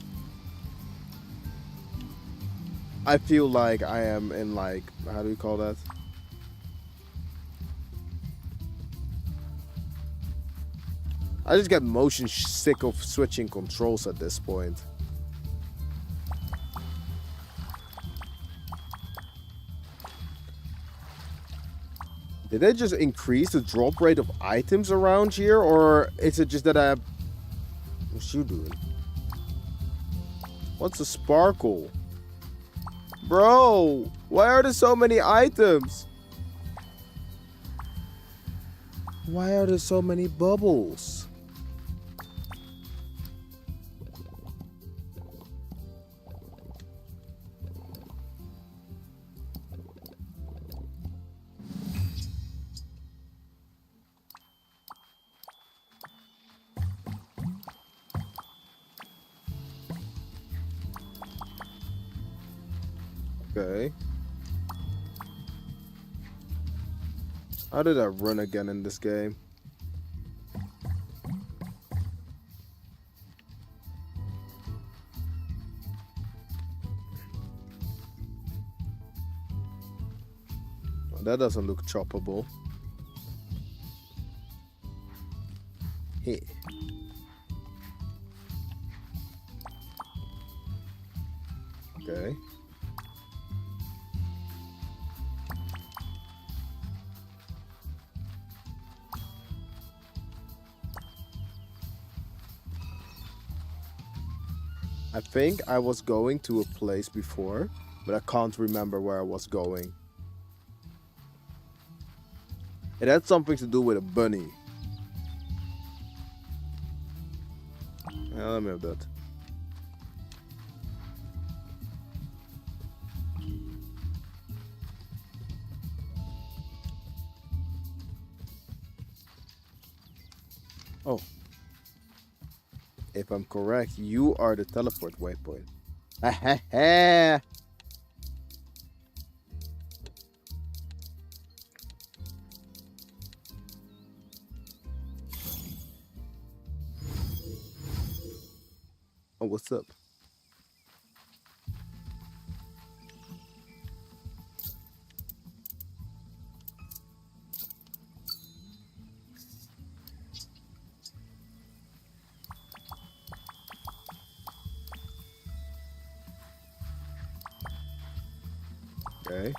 I feel like I am in like, how do you call that? I just get motion sick of switching controls at this point. Did they just increase the drop rate of items around here, or is it just that I have... What's you doing? What's a sparkle? Bro, why are there so many items? Why are there so many bubbles? Okay. How did I run again in this game? Oh, that doesn't look choppable. Hey. Okay. I think I was going to a place before, but I can't remember where I was going. It had something to do with a bunny. Yeah, let me have that. Oh. If I'm correct, you are the teleport waypoint. Oh, what's up? Okay.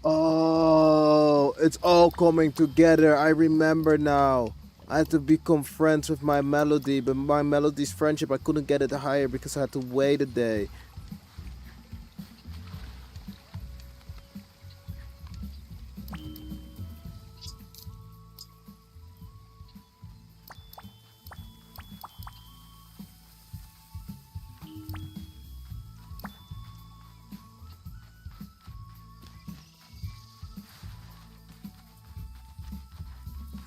Oh, it's all coming together. I remember now. I had to become friends with my melody, but my melody's friendship, I couldn't get it higher because I had to wait a day.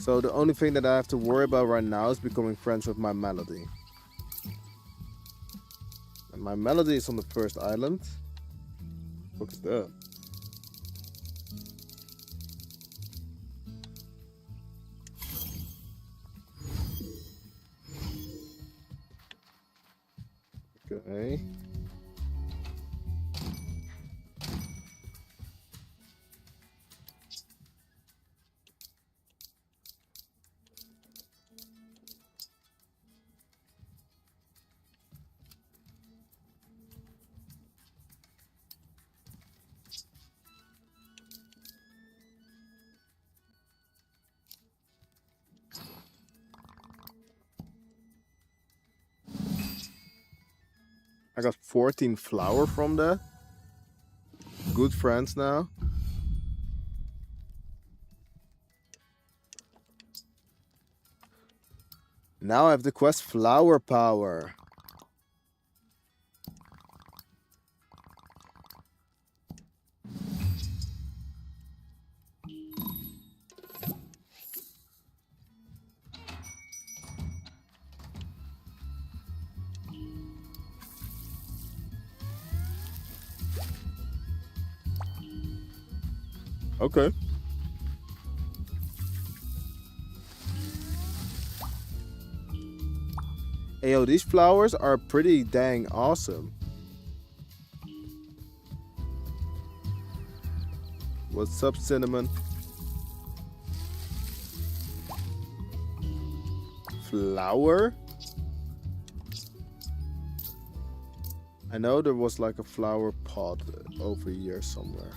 So the only thing that I have to worry about right now is becoming friends with my Melody. And my Melody is on the first island. Look at that. Okay. I got 14 flour from that. Good friends now. Now I have the quest Flower Power. Okay. Hey, yo, these flowers are pretty dang awesome. What's up, Cinnamon? Flower? I know there was like a flower pot over here somewhere.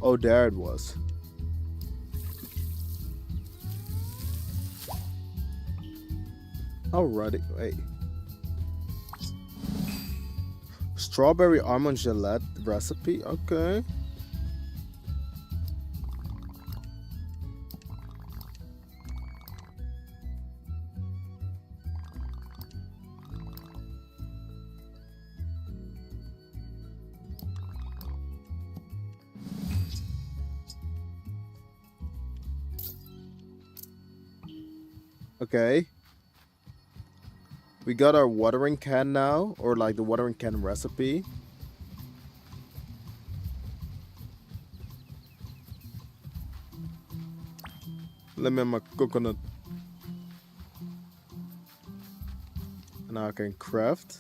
Oh, there it was. Alrighty, wait. Strawberry almond gelette recipe, okay. Okay. We got our watering can now, or like the watering can recipe. Let me have my coconut. And now I can craft.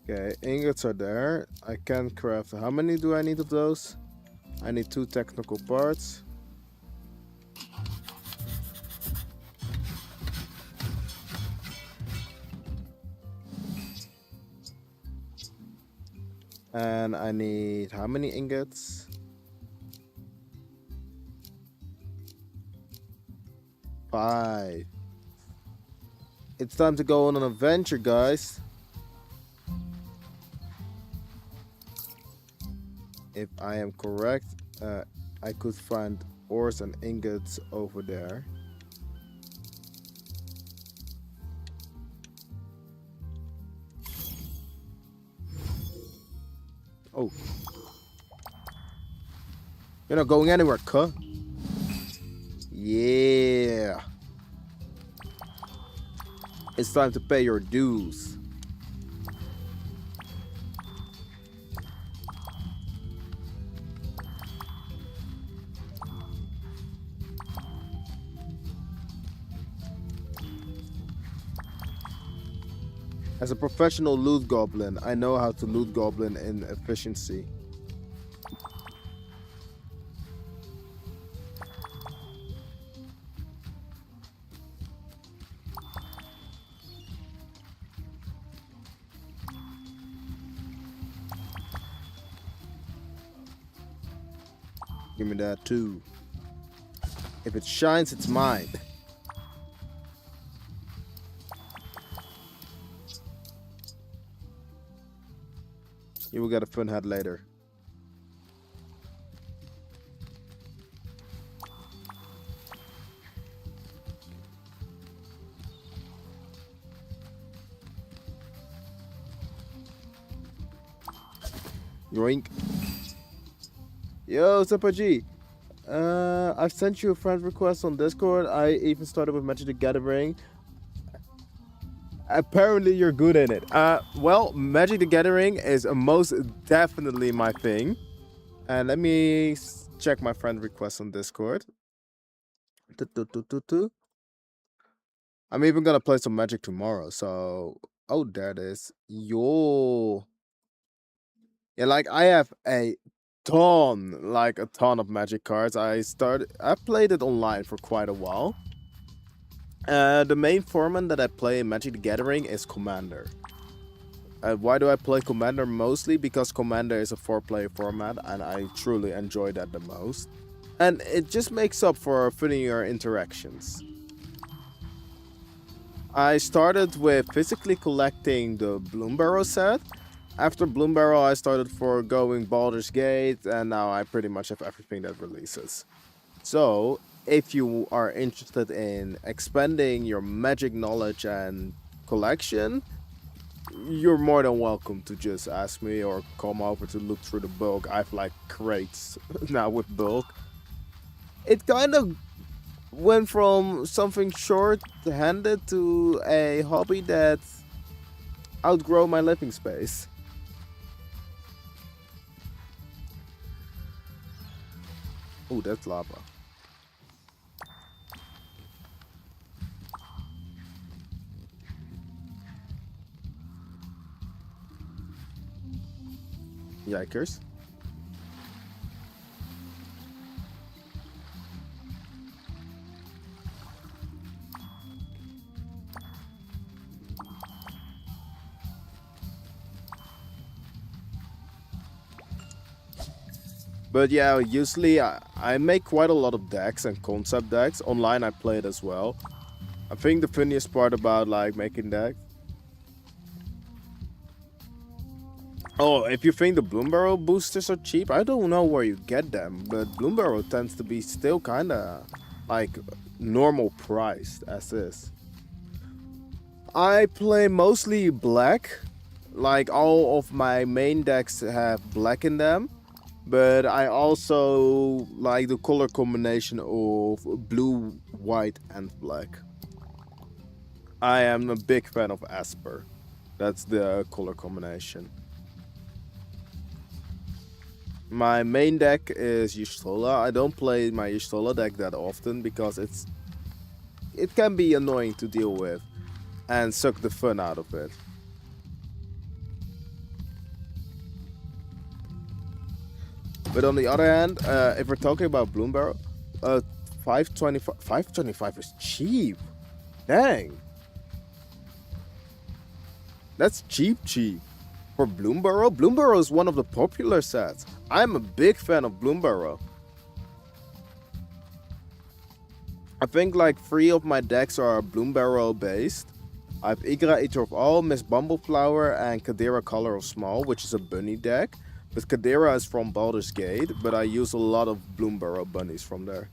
Okay, ingots are there. I can craft. How many do I need of those? I need 2 technical parts. And I need how many ingots? 5. It's time to go on an adventure, guys. If I am correct, I could find ores and ingots over there. Oh. You're not going anywhere, cuh. Yeah. It's time to pay your dues. As a professional loot goblin, I know how to loot goblin in efficiency. Give me that too. If it shines, it's mine. You will get a fun hat later. Yoink. Yo, Super G. I've sent you a friend request on Discord. I even started with Magic the Gathering. Apparently, you're good in it. Well, Magic the Gathering is most definitely my thing. And let me check my friend request on Discord. I'm even gonna play some Magic tomorrow. So, oh, there it is. Yo, yeah, like I have a ton of Magic cards. I played it online for quite a while. The main format that I play in Magic the Gathering is Commander. Why do I play Commander mostly? Because Commander is a 4-player format and I truly enjoy that the most. And it just makes up for funnier interactions. I started with physically collecting the Bloom Barrow set. After Bloom Barrow, I started for going Baldur's Gate, and now I pretty much have everything that releases. So, if you are interested in expanding your magic knowledge and collection, you're more than welcome to just ask me or come over to look through the book. I have like crates now with bulk. It kind of went from something short-handed to a hobby that outgrow my living space. Oh, that's lava. Yikers. But yeah, usually I make quite a lot of decks and concept decks. Online I play it as well. I think the funniest part about like making decks. Oh, if you think the Bloom Barrow boosters are cheap, I don't know where you get them, but Bloom Barrow tends to be still kinda like normal priced as is. I play mostly black. Like all of my main decks have black in them. But I also like the color combination of blue, white, and black. I am a big fan of Asper. That's the color combination. My main deck is Y'shtola. I don't play my Y'shtola deck that often because it can be annoying to deal with and suck the fun out of it. But on the other hand, if we're talking about Bloom Barrel, 525 is cheap. Dang. That's cheap. For Bloom Barrow, Bloom Barrow is one of the popular sets. I'm a big fan of Bloom Barrow. I think like 3 of my decks are Bloom Barrow based. I have Igra Eater of All, Miss Bumbleflower, and Kadira Color of Small, which is a bunny deck. But Kadira is from Baldur's Gate, but I use a lot of Bloom Barrow bunnies from there.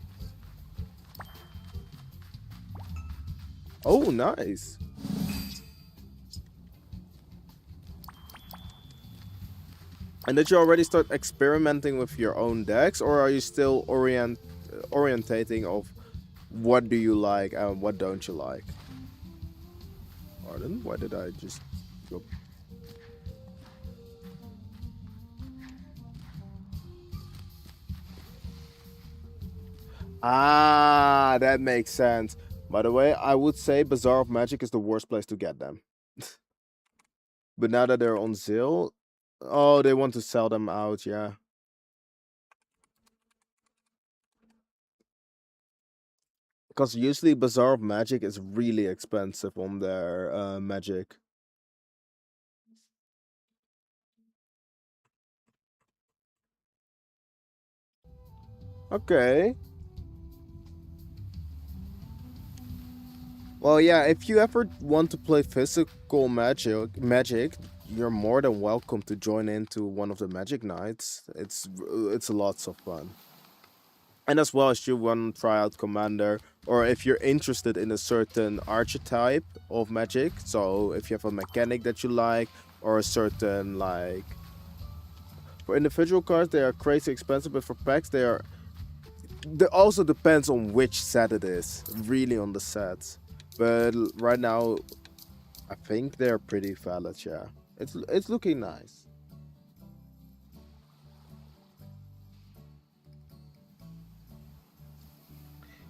Oh, nice. And did you already start experimenting with your own decks, or are you still orientating of what do you like and what don't you like? Pardon? Why did I just go? Ah, that makes sense. By the way, I would say Bazaar of Magic is the worst place to get them. But now that they're on sale, oh, they want to sell them out, yeah. Because usually Bazaar of Magic is really expensive on their Magic. Okay. Well, yeah, if you ever want to play physical magic, you're more than welcome to join into one of the magic nights. It's lots of fun. And as well as you want to try out Commander, or if you're interested in a certain archetype of magic, so if you have a mechanic that you like, or a certain like for individual cards, they are crazy expensive, but for packs, they are. It also depends on which set it is, really on the sets. But right now, I think they're pretty valid. Yeah, it's looking nice.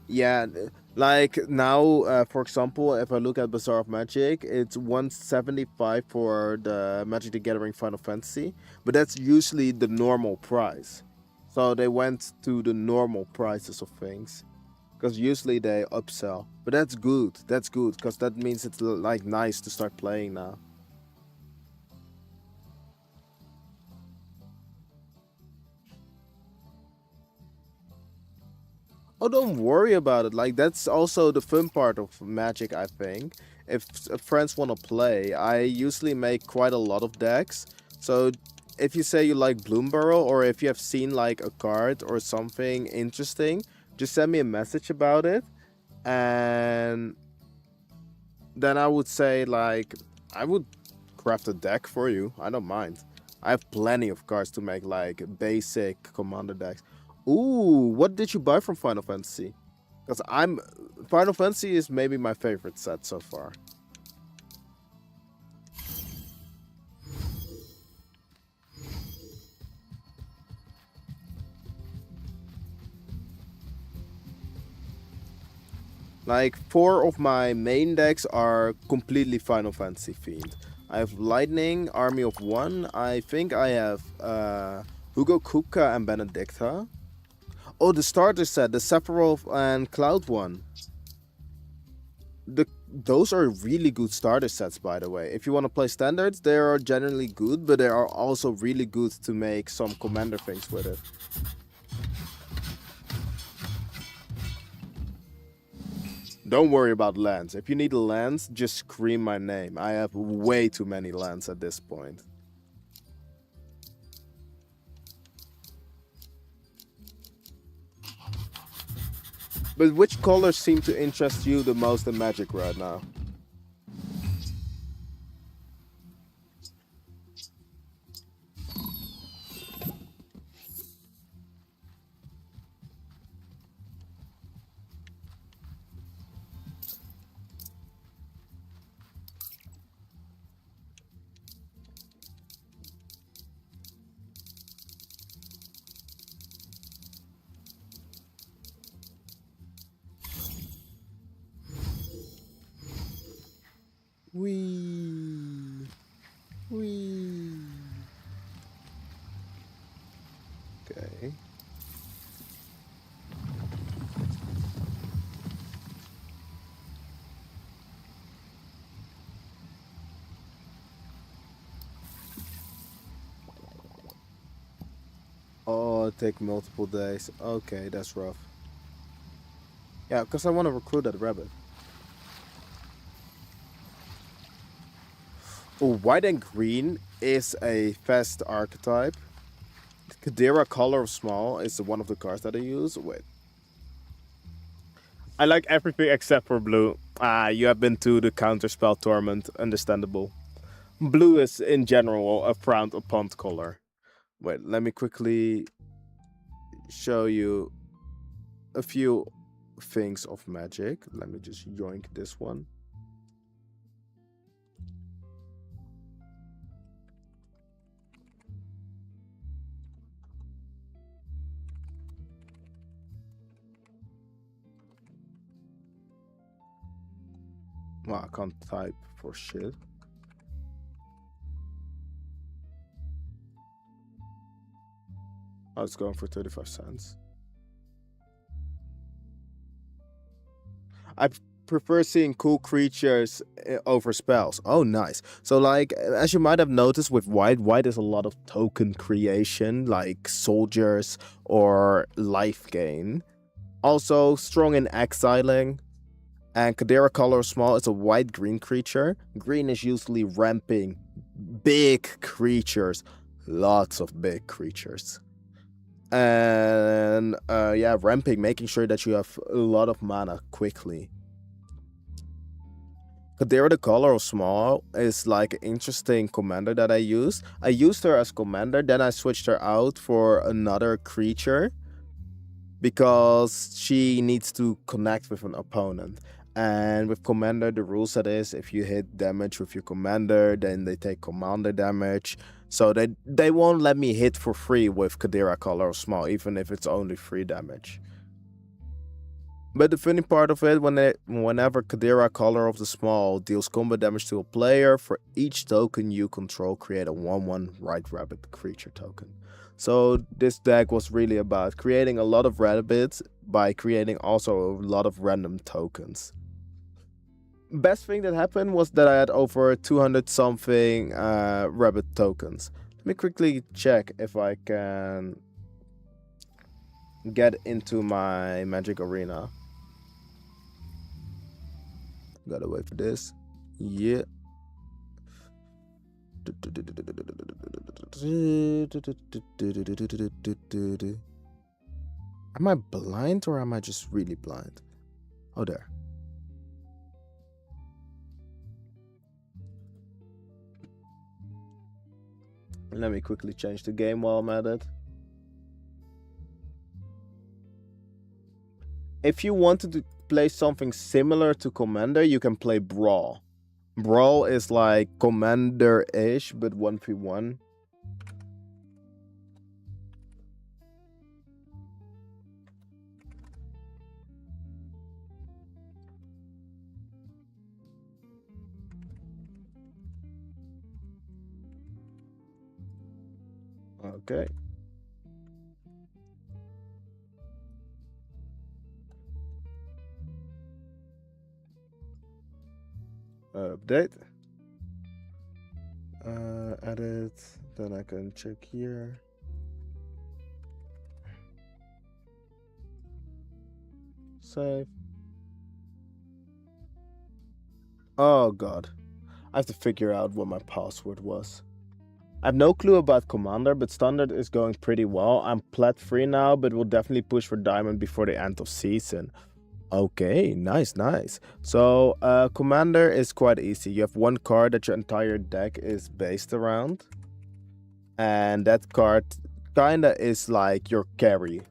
Yeah, like now, for example, if I look at Bazaar of Magic, it's 175 for the Magic the Gathering Final Fantasy, but that's usually the normal price. So they went to the normal prices of things because usually they upsell. But that's good. That's good because that means it's like nice to start playing now. Oh, don't worry about it. Like that's also the fun part of Magic, I think. If friends want to play, I usually make quite a lot of decks. So if you say you like Bloom Burrow, or if you have seen like a card or something interesting, just send me a message about it, and then I would say like I would craft a deck for you. I don't mind. I have plenty of cards to make like basic commander decks. Ooh, what did you buy from Final Fantasy? Because I'm Final Fantasy is maybe my favorite set so far. Like four of my main decks are completely Final Fantasy themed. I have Lightning, Army of One. I think I have Hugo Kupka and Benedicta. Oh, the starter set, the Sephiroth and Cloud one. Those are really good starter sets, by the way. If you want to play standards, they are generally good, but they are also really good to make some commander things with it. Don't worry about lands. If you need lands, just scream my name. I have way too many lands at this point. But which colors seem to interest you the most in Magic right now? Wee. Wee. Okay. Oh, take multiple days. Okay, that's rough. Yeah, because I want to recruit that rabbit. Oh, white and green is a fast archetype. Kadira Color of Small is one of the cards that I use. Wait. I like everything except for blue. Ah, you have been to the Counterspell Torment. Understandable. Blue is, in general, a frowned upon color. Wait, let me quickly show you a few things of magic. Let me just yoink this one. Well, I can't type for shit. I was going for 35 cents. I prefer seeing cool creatures over spells. Oh, nice. So, like, as you might have noticed with white is a lot of token creation, like soldiers or life gain. Also, strong in exiling. And Kadera color small is a white-green creature. Green is usually ramping big creatures. Lots of big creatures. And yeah, ramping, making sure that you have a lot of mana quickly. Kadera the color of small is like an interesting commander that I use. I used her as commander, then I switched her out for another creature because she needs to connect with an opponent. And with commander, the rule set is if you hit damage with your commander, then they take commander damage. So they won't let me hit for free with Kadera color of small, even if it's only 3 damage. But the funny part of it, whenever Kadera color of the small deals combat damage to a player, for each token you control, create a 1/1 White Rabbit creature token. So this deck was really about creating a lot of rabbits by creating also a lot of random tokens. Best thing that happened was that I had over 200 something rabbit tokens. Let me quickly check if I can get into my Magic Arena. Gotta wait for this. Yeah. Am I blind or am I just really blind? Oh, there. Let me quickly change the game while I'm at it. If you wanted to play something similar to Commander, you can play Brawl. Brawl is like Commander-ish, but 1v1. Okay. Update. Edit. Then I can check here. Save. Oh god. I have to figure out what my password was. I have no clue about Commander, but Standard is going pretty well. I'm plat 3 now, but will definitely push for Diamond before the end of season. Okay, nice. So, Commander is quite easy. You have one card that your entire deck is based around. And that card kinda is like your carry.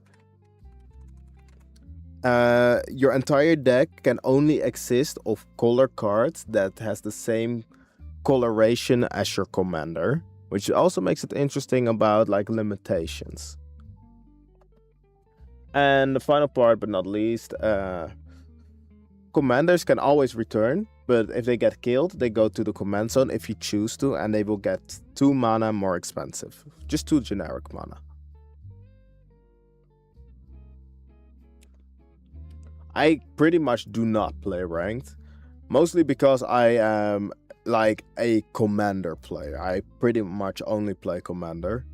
Your entire deck can only exist of color cards that has the same coloration as your commander, which also makes it interesting about like limitations. And the final part, but not least, commanders can always return, but if they get killed, they go to the command zone if you choose to, and they will get 2 mana more expensive. Just 2 generic mana. I pretty much do not play ranked, mostly because I am like a commander player. I pretty much only play commander.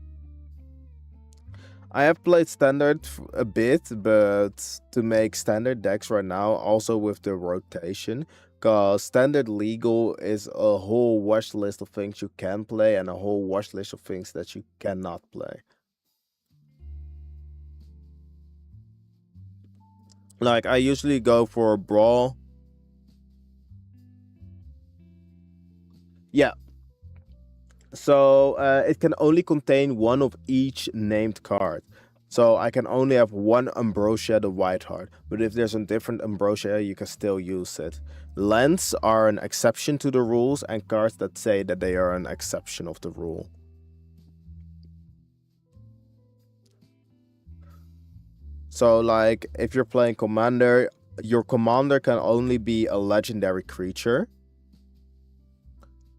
I have played standard a bit, but to make standard decks right now, also with the rotation, because standard legal is a whole watch list of things you can play and a whole watch list of things that you cannot play. Like, I usually go for Brawl. Yeah. So, it can only contain one of each named card. So, I can only have one Ambrosia the White Heart. But if there's a different Ambrosia, you can still use it. Lands are an exception to the rules, and cards that say that they are an exception of the rule. So, like, if you're playing Commander, your Commander can only be a legendary creature.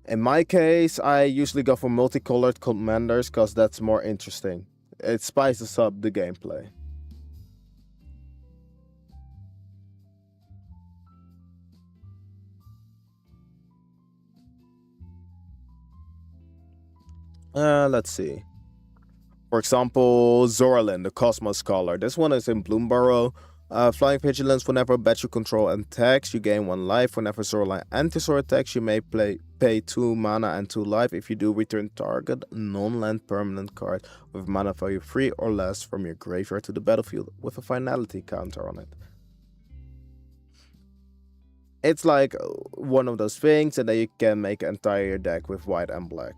In my case, I usually go for multicolored Commanders because that's more interesting. It spices up the gameplay. Let's see. For example, Zorlin, the Cosmos Scholar. This one is in Bloomburrow. Flying Vigilance, whenever a bat you control attacks, you gain 1 life. Whenever Zorlin Antisor attacks, you may pay 2 mana and 2 life. If you do, return target non-land permanent card with mana value 3 or less from your graveyard to the battlefield with a finality counter on it. It's like one of those things, and then you can make an entire deck with white and black.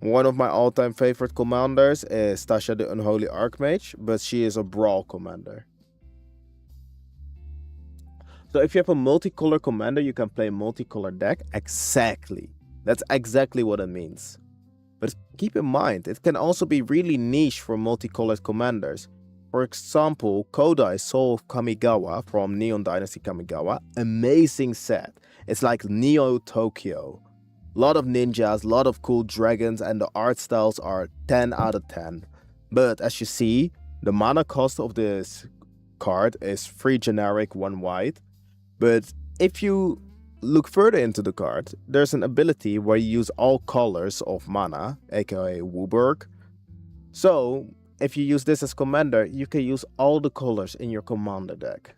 One of my all-time favorite commanders is Tasha the Unholy Archmage, but she is a Brawl commander. So if you have a multicolor commander, you can play a multicolor deck. Exactly. That's exactly what it means. But keep in mind, it can also be really niche for multicolored commanders. For example, Kodai Soul of Kamigawa from Neon Dynasty Kamigawa. Amazing set. It's like Neo Tokyo. Lot of ninjas, lot of cool dragons, and the art styles are 10 out of 10. But as you see, the mana cost of this card is 3 generic, 1 white. But if you look further into the card, there's an ability where you use all colors of mana, aka Wooburg. So, if you use this as commander, you can use all the colors in your commander deck.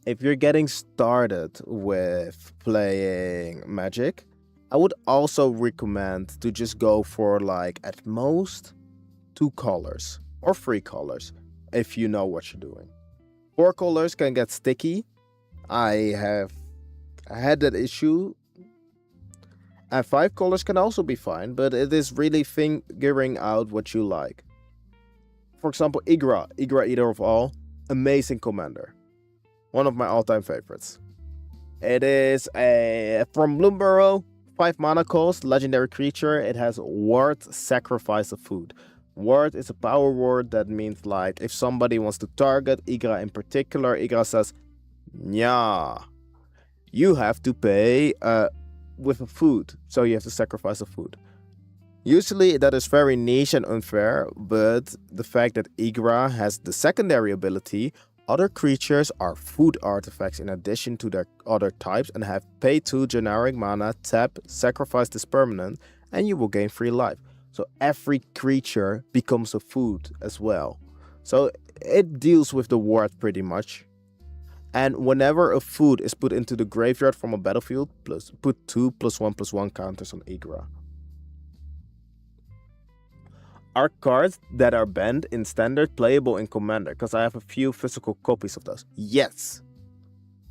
If you're getting started with playing Magic, I would also recommend to just go for like at most 2 colors or 3 colors if you know what you're doing. 4 colors can get sticky. I had that issue. And 5 colors can also be fine, but it is really figuring out what you like. For example, Igra Eater of All, amazing commander. One of my all-time favorites. It is from Bloomburrow, 5 mana cost, legendary creature. It has ward Sacrifice of Food. Ward is a power word that means like if somebody wants to target Igra in particular, Igra says, "Nya, you have to pay with a food, so you have to sacrifice a food." Usually that is very niche and unfair, but the fact that Igra has the secondary ability, other creatures are food artifacts in addition to their other types and have pay 2 generic mana, tap, sacrifice this permanent, and you will gain 3 life. So every creature becomes a food as well. So it deals with the ward pretty much. And whenever a food is put into the graveyard from a battlefield, put 2 +1/+1 counters on Igra. Are cards that are banned in standard playable in Commander? Because I have a few physical copies of those. Yes.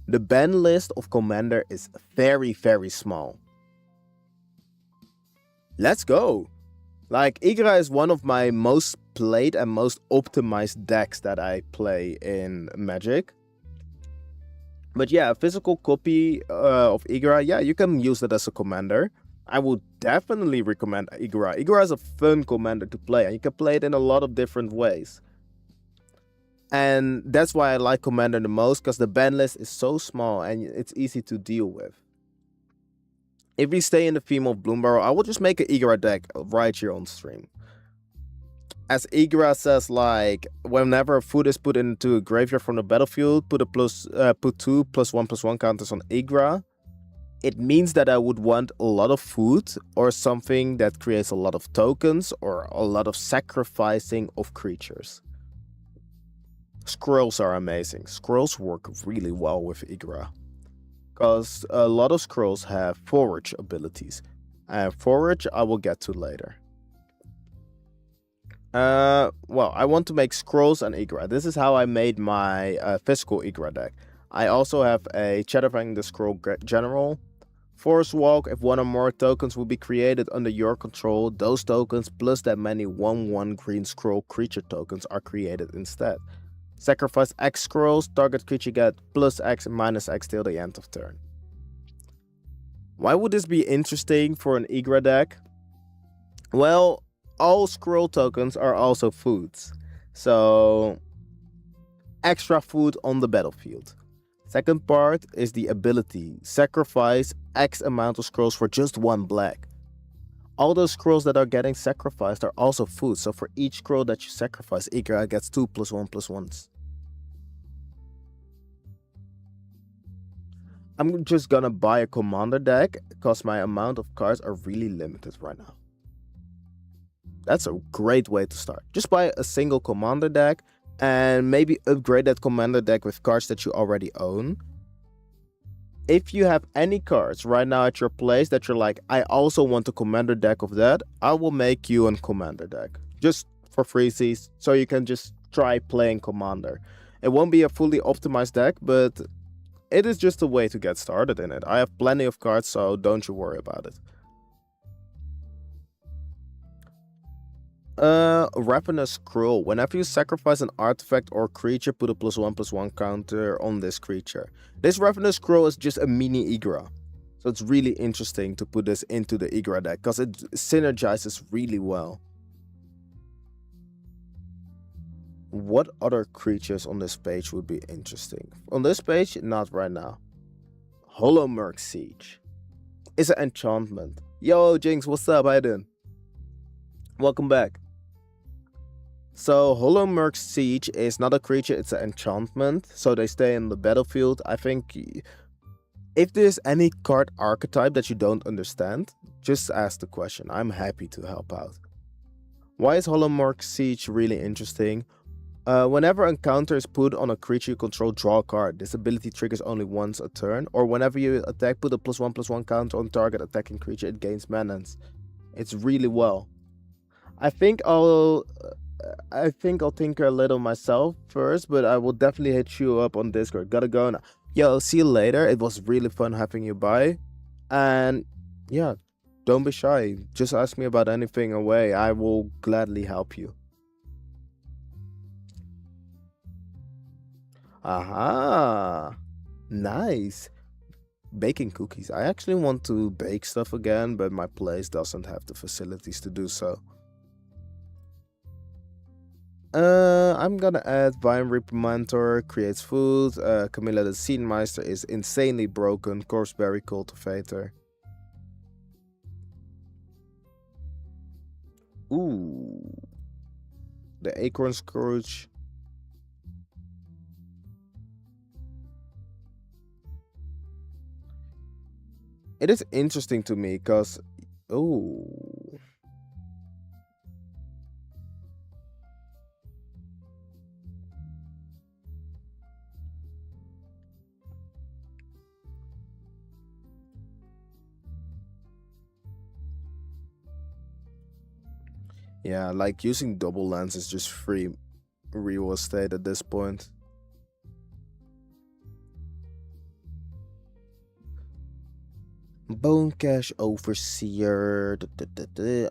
The ban list of Commander is very, very small. Let's go. Like, Igra is one of my most played and most optimized decks that I play in Magic. But yeah, a physical copy of Igra, yeah, you can use it as a commander. I would definitely recommend Igra. Igra is a fun commander to play, and you can play it in a lot of different ways. And that's why I like Commander the most, because the ban list is so small and it's easy to deal with. If we stay in the theme of Bloomburrow, I will just make an Igra deck right here on stream. As Igra says, like, whenever a food is put into a graveyard from the battlefield, put 2 +1/+1 counters on Igra. It means that I would want a lot of food or something that creates a lot of tokens or a lot of sacrificing of creatures. Scrolls are amazing. Scrolls work really well with Igra, because a lot of scrolls have forage abilities, and forage I will get to later. Well, I want to make scrolls and Igra. This is how I made my physical Igra deck. I also have a Chatterfang the Scroll General. Forest Walk, if 1 or more tokens will be created under your control, those tokens plus that many 1/1 green scroll creature tokens are created instead. Sacrifice X scrolls, target creature get +X and -X till the end of turn. Why would this be interesting for an Igra deck? Well, all scroll tokens are also foods, so extra food on the battlefield. Second part is the ability, sacrifice X amount of scrolls for just 1 black. All those scrolls that are getting sacrificed are also food, so for each scroll that you sacrifice, Igra gets 2 +1/+1s. I'm just gonna buy a commander deck because my amount of cards are really limited right now. That's a great way to start. Just buy a single commander deck and maybe upgrade that commander deck with cards that you already own. If you have any cards right now at your place that you're like, I also want a commander deck of that, I will make you a commander deck. Just for freezies, so you can just try playing commander. It won't be a fully optimized deck, but it is just a way to get started in it. I have plenty of cards, so don't you worry about it. Ravenous Scroll. Whenever you sacrifice an artifact or creature, put a +1/+1 counter on this creature. This Ravenous Scroll is just a mini Igra. So it's really interesting to put this into the Igra deck, because it synergizes really well. What other creatures on this page would be interesting? On this page, not right now. Hollowmurk Siege. It's an enchantment. Yo, Jinx, what's up? How you doing? Welcome back. So, Hollowmurk Siege is not a creature, it's an enchantment. So they stay in the battlefield. I think if there's any card archetype that you don't understand, just ask the question. I'm happy to help out. Why is Hollowmurk Siege really interesting? Whenever a counter is put on a creature you control, draw a card. This ability triggers only once a turn. Or whenever you attack, put a +1/+1 counter on target attacking creature, it gains mana. It's really well. I think I'll tinker a little myself first, but I will definitely hit you up on Discord. Gotta go now. Yo, see you later. It was really fun having you by. And yeah, don't be shy. Just ask me about anything away. I will gladly help you. Aha. Nice. Baking cookies. I actually want to bake stuff again, but my place doesn't have the facilities to do so. I'm gonna add Vine Reaper Mentor, creates food. Camilla the Seedmeister is insanely broken. Corpseberry Cultivator. Ooh. The Acorn Scourge. It is interesting to me because... Ooh. Yeah, like using double lands is just free real estate at this point. Bone Cash Overseer.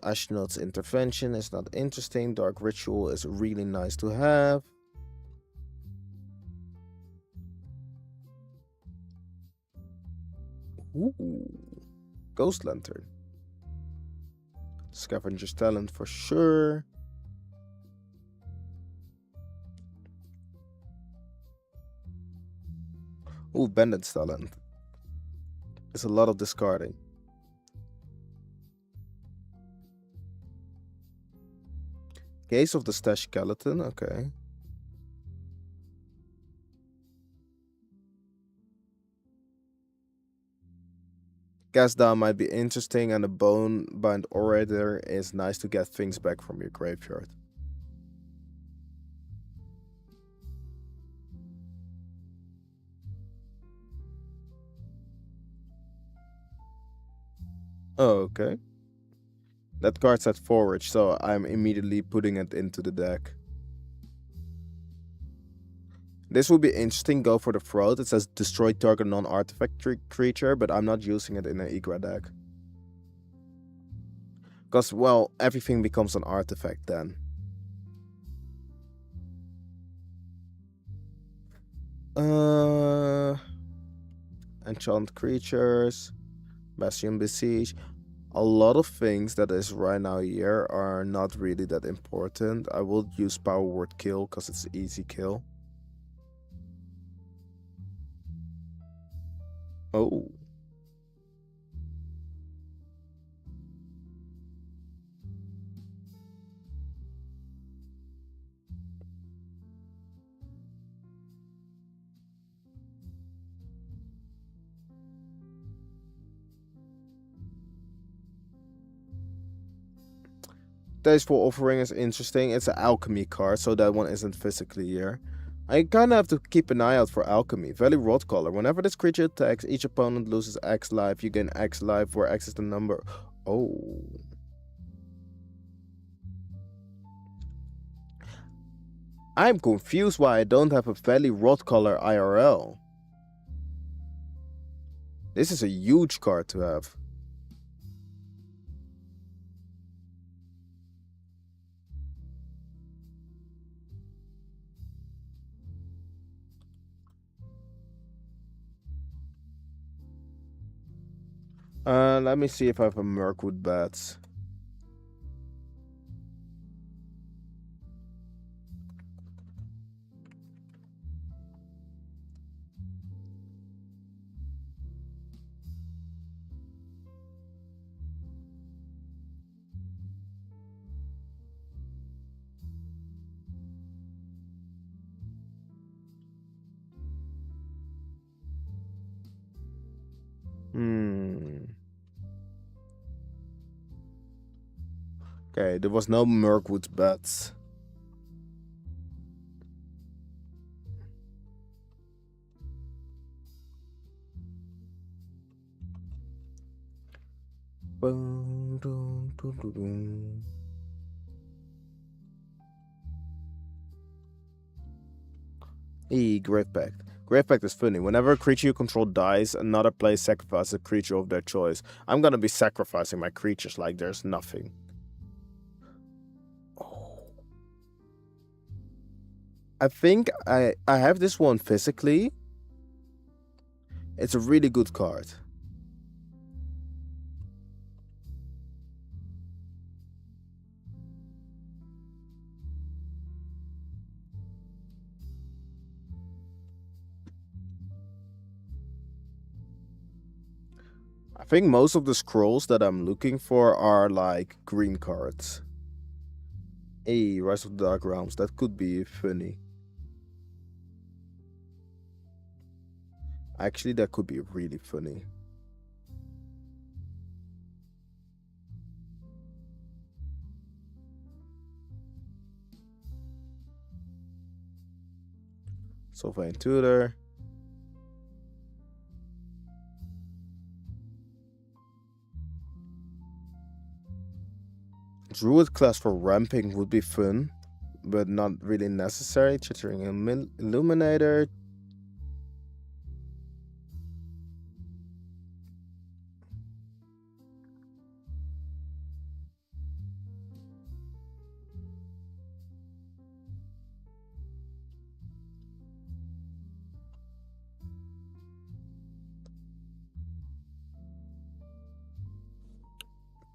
Ashnod's Intervention is not interesting. Dark Ritual is really nice to have. Ooh. Ghost Lantern. Scavenger's Talent for sure. Ooh, Bandit's Talent. It's a lot of discarding. Case of the Stash Skeleton, okay. Cast Down might be interesting, and the Bone Bind Orator is nice to get things back from your graveyard. Oh, okay. That card's at forage, so I'm immediately putting it into the deck. This would be interesting, go for the throat. It says destroy target non-artifact creature, but I'm not using it in an Igra deck. Because, well, everything becomes an artifact then. Enchant creatures, Bastion Besiege. A lot of things that is right now here are not really that important. I will use Power Word Kill because it's easy kill. Oh. Tasteful Offering is interesting. It's an alchemy card, so that one isn't physically here. I kinda have to keep an eye out for alchemy. Value Rot Color. Whenever this creature attacks, each opponent loses X life. You gain X life, where X is the number. Oh. I'm confused why I don't have a Value Rot Color IRL. This is a huge card to have. Let me see if I have a Mirkwood Bats. Okay, there was no Mirkwood Bats. Grave Pact. Grave Pact is funny. Whenever a creature you control dies, another player sacrifices a creature of their choice. I'm gonna be sacrificing my creatures like there's nothing. Oh. I think I have this one physically. It's a really good card. I think most of the scrolls that I'm looking for are like green cards. Hey, Rise of the Dark Realms, that could be funny. Actually, that could be really funny. Sylvan Tutor. Druid class for ramping would be fun, but not really necessary. Chittering Illuminator.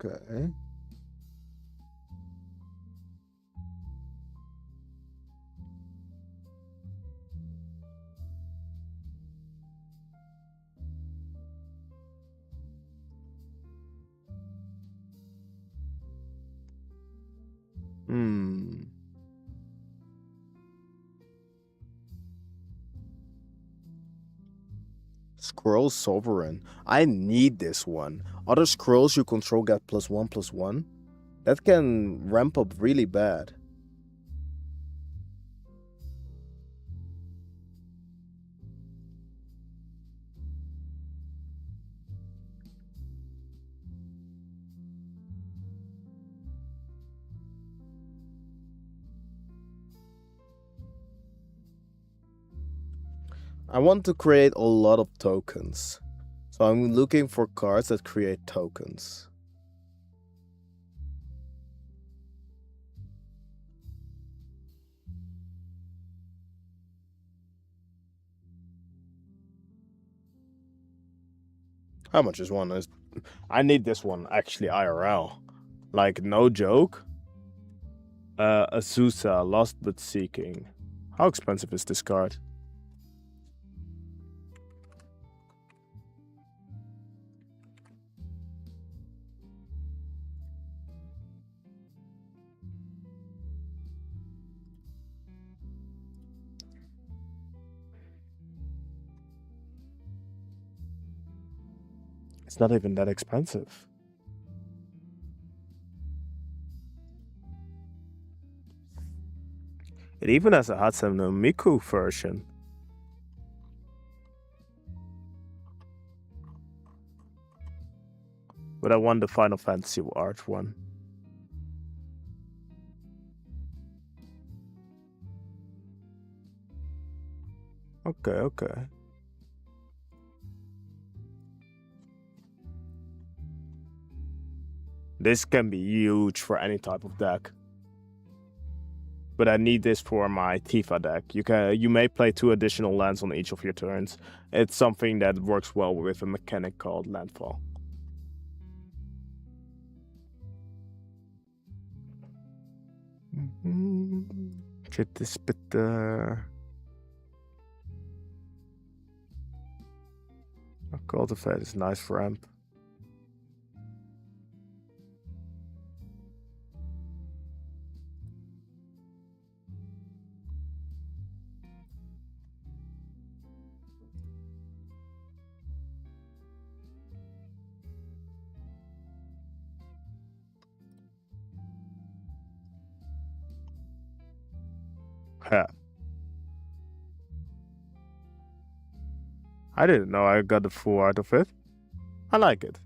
Okay. Scroll Sovereign. I need this one. Other scrolls you control get +1/+1. That can ramp up really bad. I want to create a lot of tokens. So I'm looking for cards that create tokens. How much is one? I need this one actually IRL. Like, no joke. Azusa, Lost but Seeking. How expensive is this card? It's not even that expensive. It even has a Hatsune no Miku version. But I want the Final Fantasy art one. Okay. This can be huge for any type of deck. But I need this for my Tifa deck. You may play 2 additional lands on each of your turns. It's something that works well with a mechanic called landfall. Shit is bitter. Cultivate is nice for ramp. Ha. I didn't know I got the full out of it. I like it.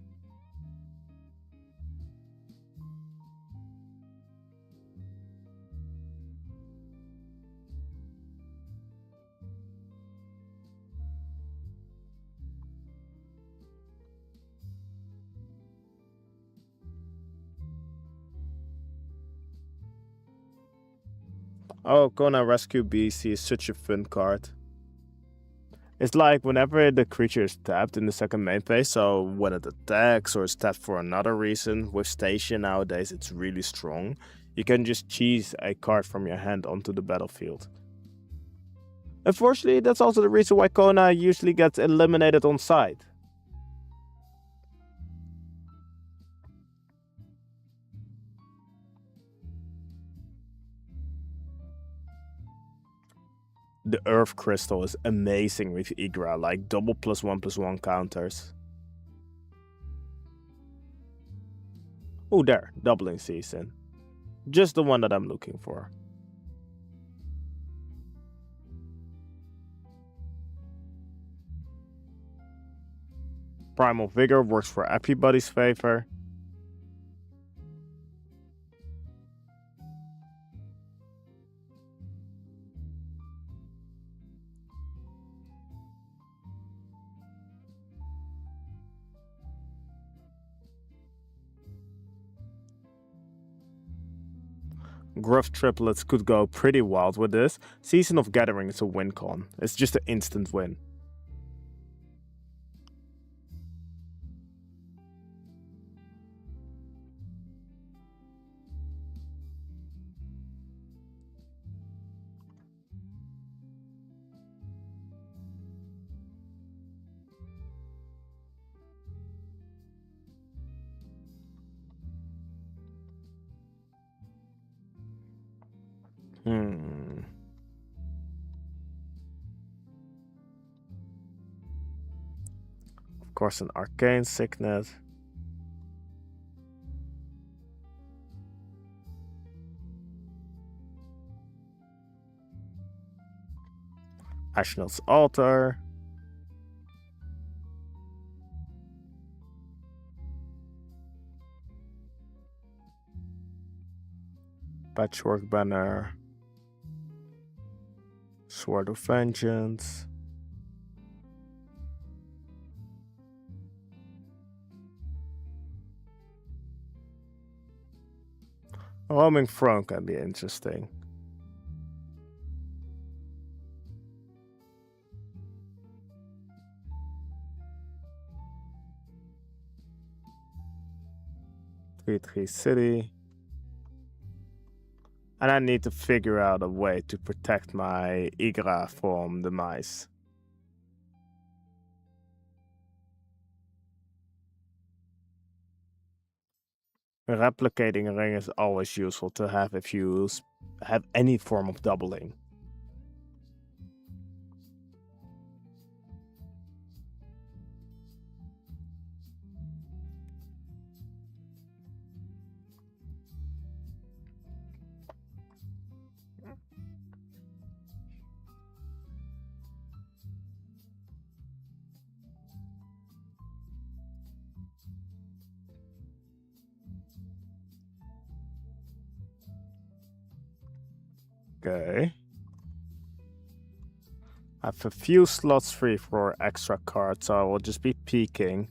Oh, Kona Rescue BC is such a fun card. It's like whenever the creature is tapped in the second main phase, so when it attacks or is tapped for another reason, with Station nowadays it's really strong, you can just cheese a card from your hand onto the battlefield. Unfortunately, that's also the reason why Kona usually gets eliminated on side. The Earth Crystal is amazing with Igra, like double +1/+1 counters. Oh, there, doubling season. Just the one that I'm looking for. Primal Vigor works for everybody's favor. Gruff Triplets could go pretty wild with this. Season of Gathering is a win con. It's just an instant win. Of course, an Arcane Signet. Ashnod's Altar. Patchwork Banner. Sword of Vengeance. Roaming Throne can be interesting. Tree City. And I need to figure out a way to protect my Igra from the mice. A replicating ring is always useful to have if you have any form of doubling. Okay. I have a few slots free for extra cards, so I will just be peeking.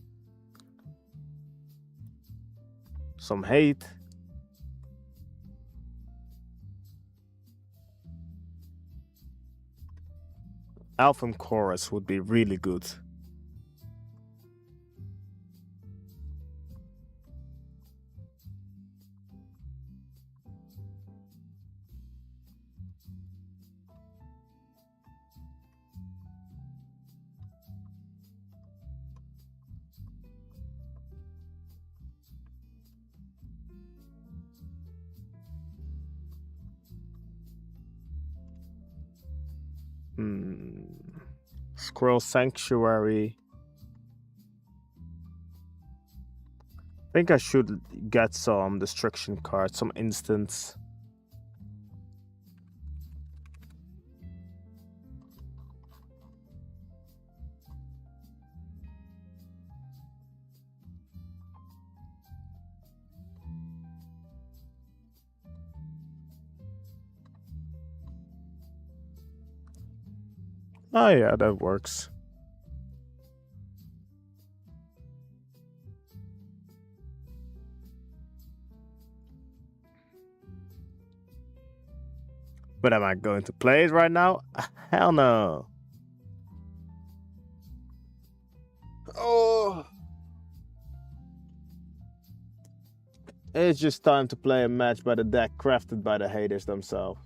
Some hate. Alpha Chorus would be really good. Squirrel Sanctuary. I think I should get some destruction cards, some instants. Oh yeah, that works. But am I going to play it right now? Hell no. Oh. It's just time to play a match by the deck crafted by the haters themselves.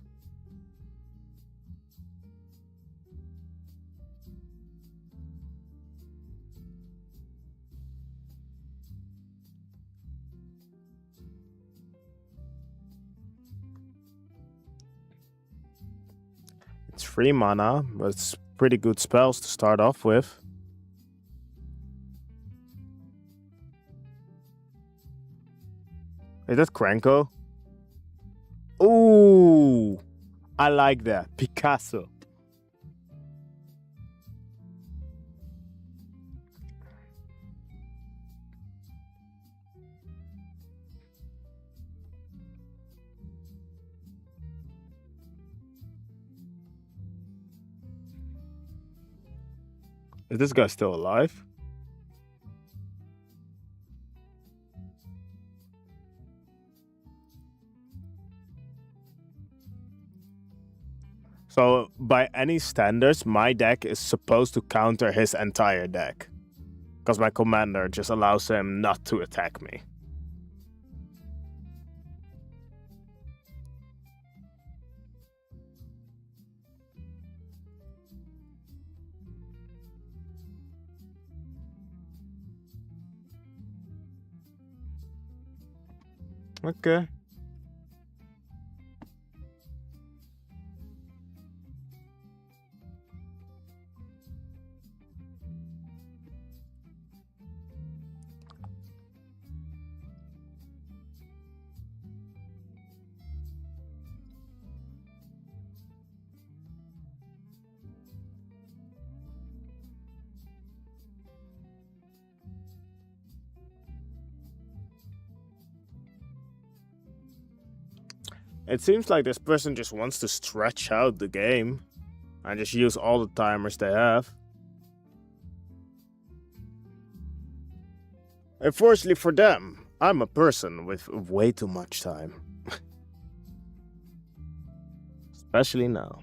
It's 3 mana, but it's pretty good spells to start off with. Is that Kranko? Ooh, I like that. Picasso. Is this guy still alive? So, by any standards, my deck is supposed to counter his entire deck. Because my commander just allows him not to attack me. Okay. It seems like this person just wants to stretch out the game and just use all the timers they have. Unfortunately for them, I'm a person with way too much time. Especially now.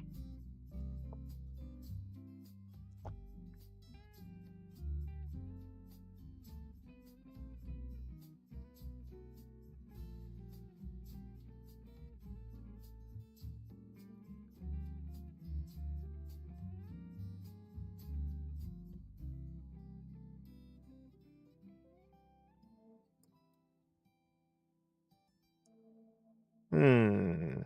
Hmm.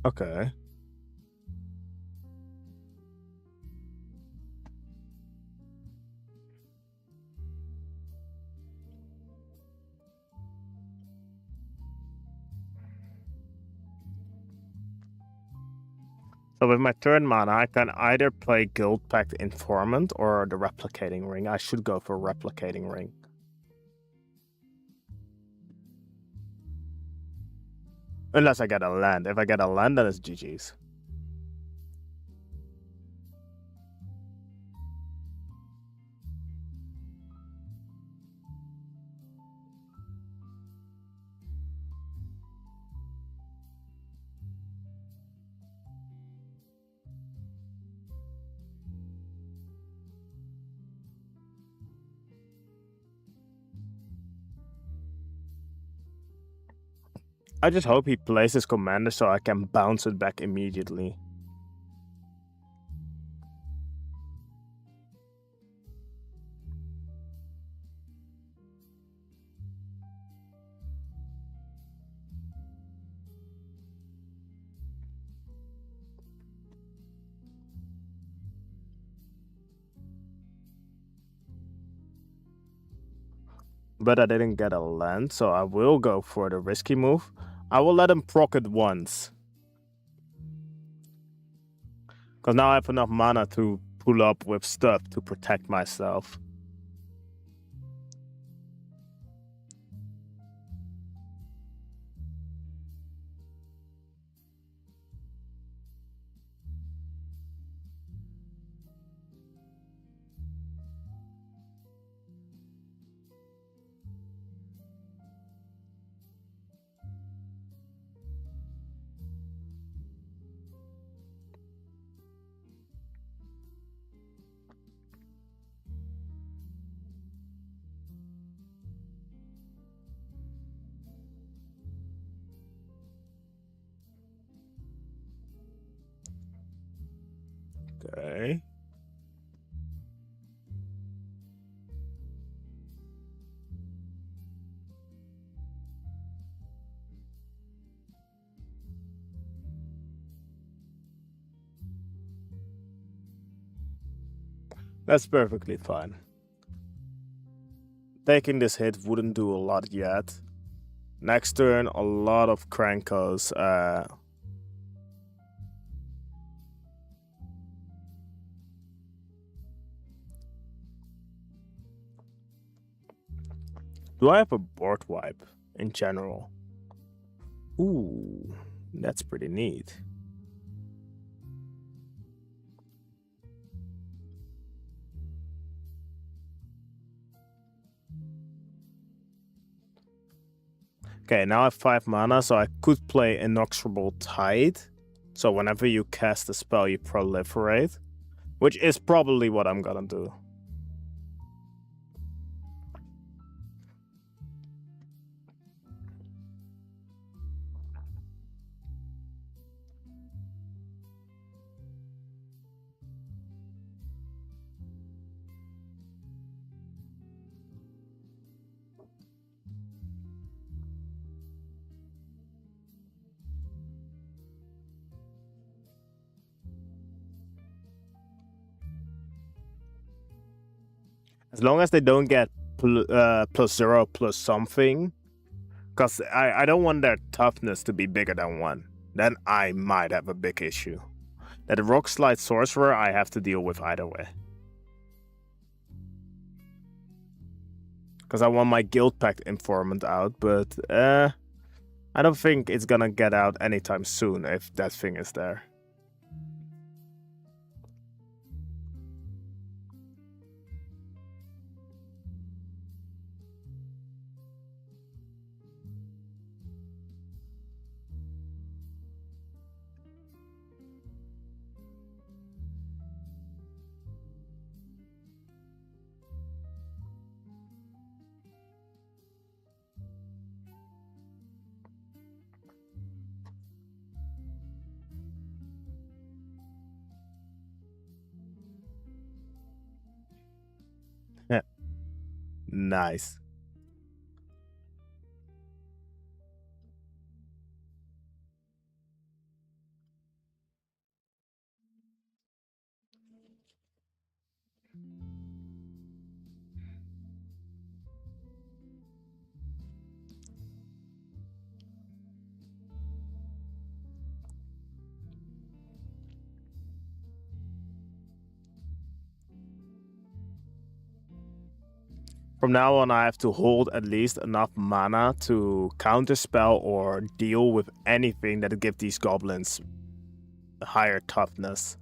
Okay. So with my third mana, I can either play Guild Pact Informant or the Replicating Ring. I should go for Replicating Ring. Unless I get a land. If I get a land, then it's GG's. I just hope he plays his commander so I can bounce it back immediately. But I didn't get a land, so I will go for the risky move. I will let him proc it once. Because now I have enough mana to pull up with stuff to protect myself. Okay. That's perfectly fine. Taking this hit wouldn't do a lot yet. Next turn, a lot of Krankos. Do I have a board wipe in general? Ooh, that's pretty neat. Okay, now I have 5 mana, so I could play Inexorable Tide. So whenever you cast a spell, you proliferate. Which is probably what I'm gonna do. As long as they don't get +0 plus something. Because I don't want their toughness to be bigger than 1. Then I might have a big issue. That Rock Slide Sorcerer I have to deal with either way. Because I want my Guild Pact Informant out, but I don't think it's gonna get out anytime soon if that thing is there. Nice. From now on, I have to hold at least enough mana to counterspell or deal with anything that gives these goblins higher toughness.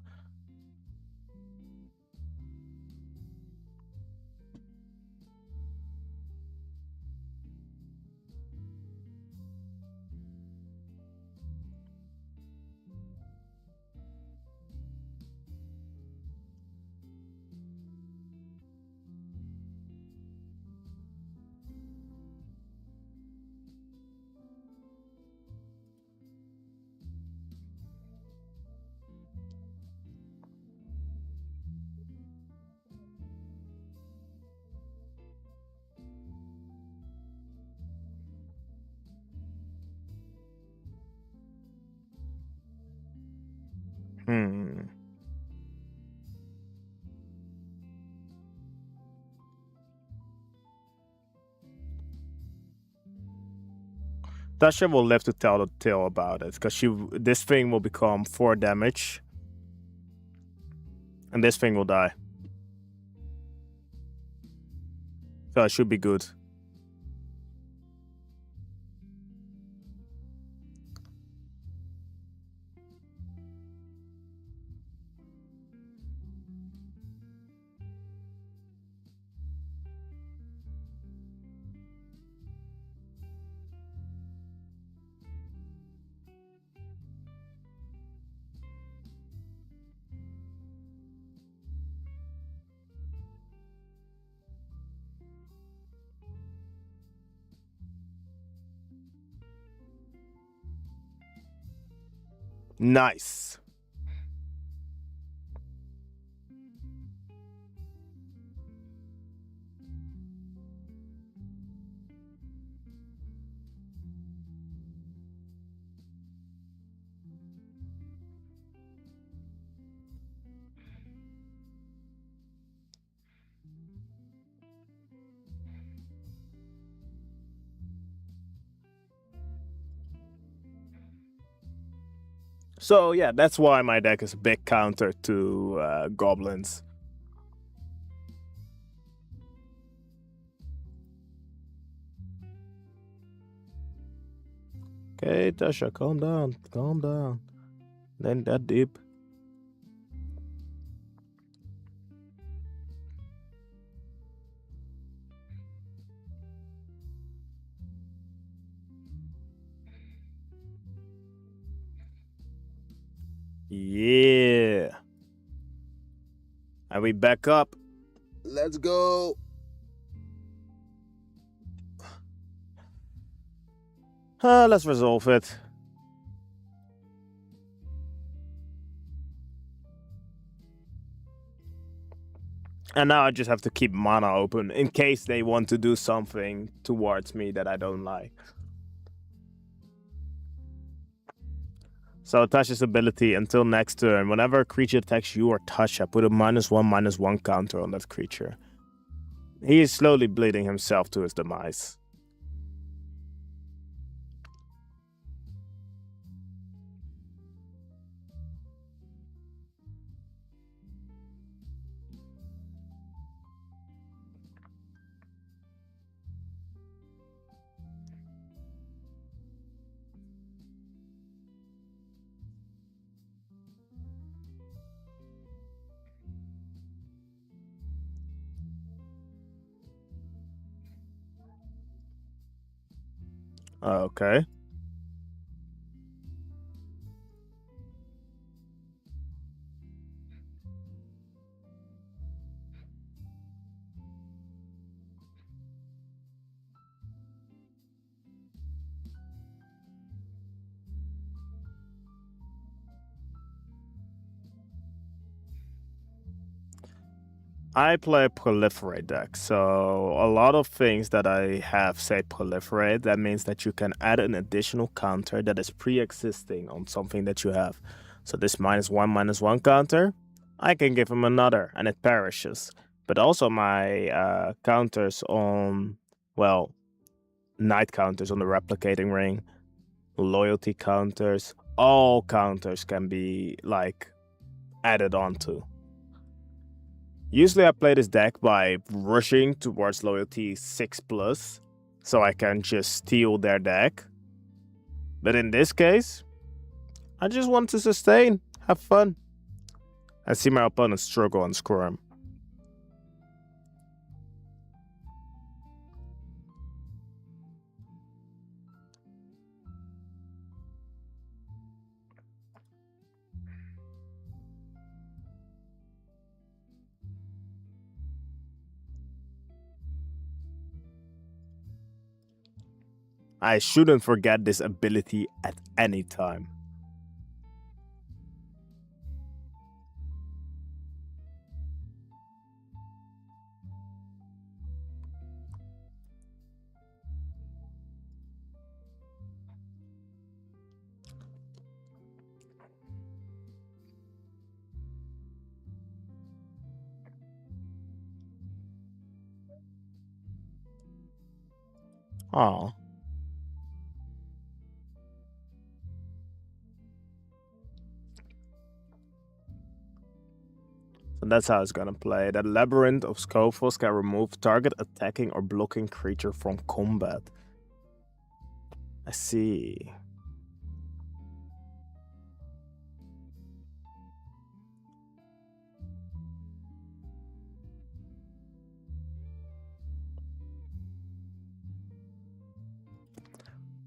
Tasha will live to tell the tale about it, because this thing will become 4 damage. And this thing will die. So it should be good. Nice. So yeah, that's why my deck is a big counter to goblins. Okay, Tasha, calm down. Calm down. Then that deep. Yeah. And we back up. Let's go. Let's resolve it. And now I just have to keep mana open in case they want to do something towards me that I don't like. So Tasha's ability until next turn. Whenever a creature attacks you or Tasha, put a -1/-1 counter on that creature. He is slowly bleeding himself to his demise. Okay. I play a proliferate deck, so a lot of things that I have say proliferate. That means that you can add an additional counter that is pre-existing on something that you have. So this -1/-1 counter, I can give him another, and it perishes. But also my counters on, well, night counters on the replicating ring, loyalty counters, all counters can be like added onto. Usually I play this deck by rushing towards loyalty 6+, so I can just steal their deck. But in this case, I just want to sustain, have fun, and see my opponent struggle and squirm. I shouldn't forget this ability at any time. Aw. So that's how it's gonna play. The Labyrinth of Scophos can remove target attacking or blocking creature from combat. I see.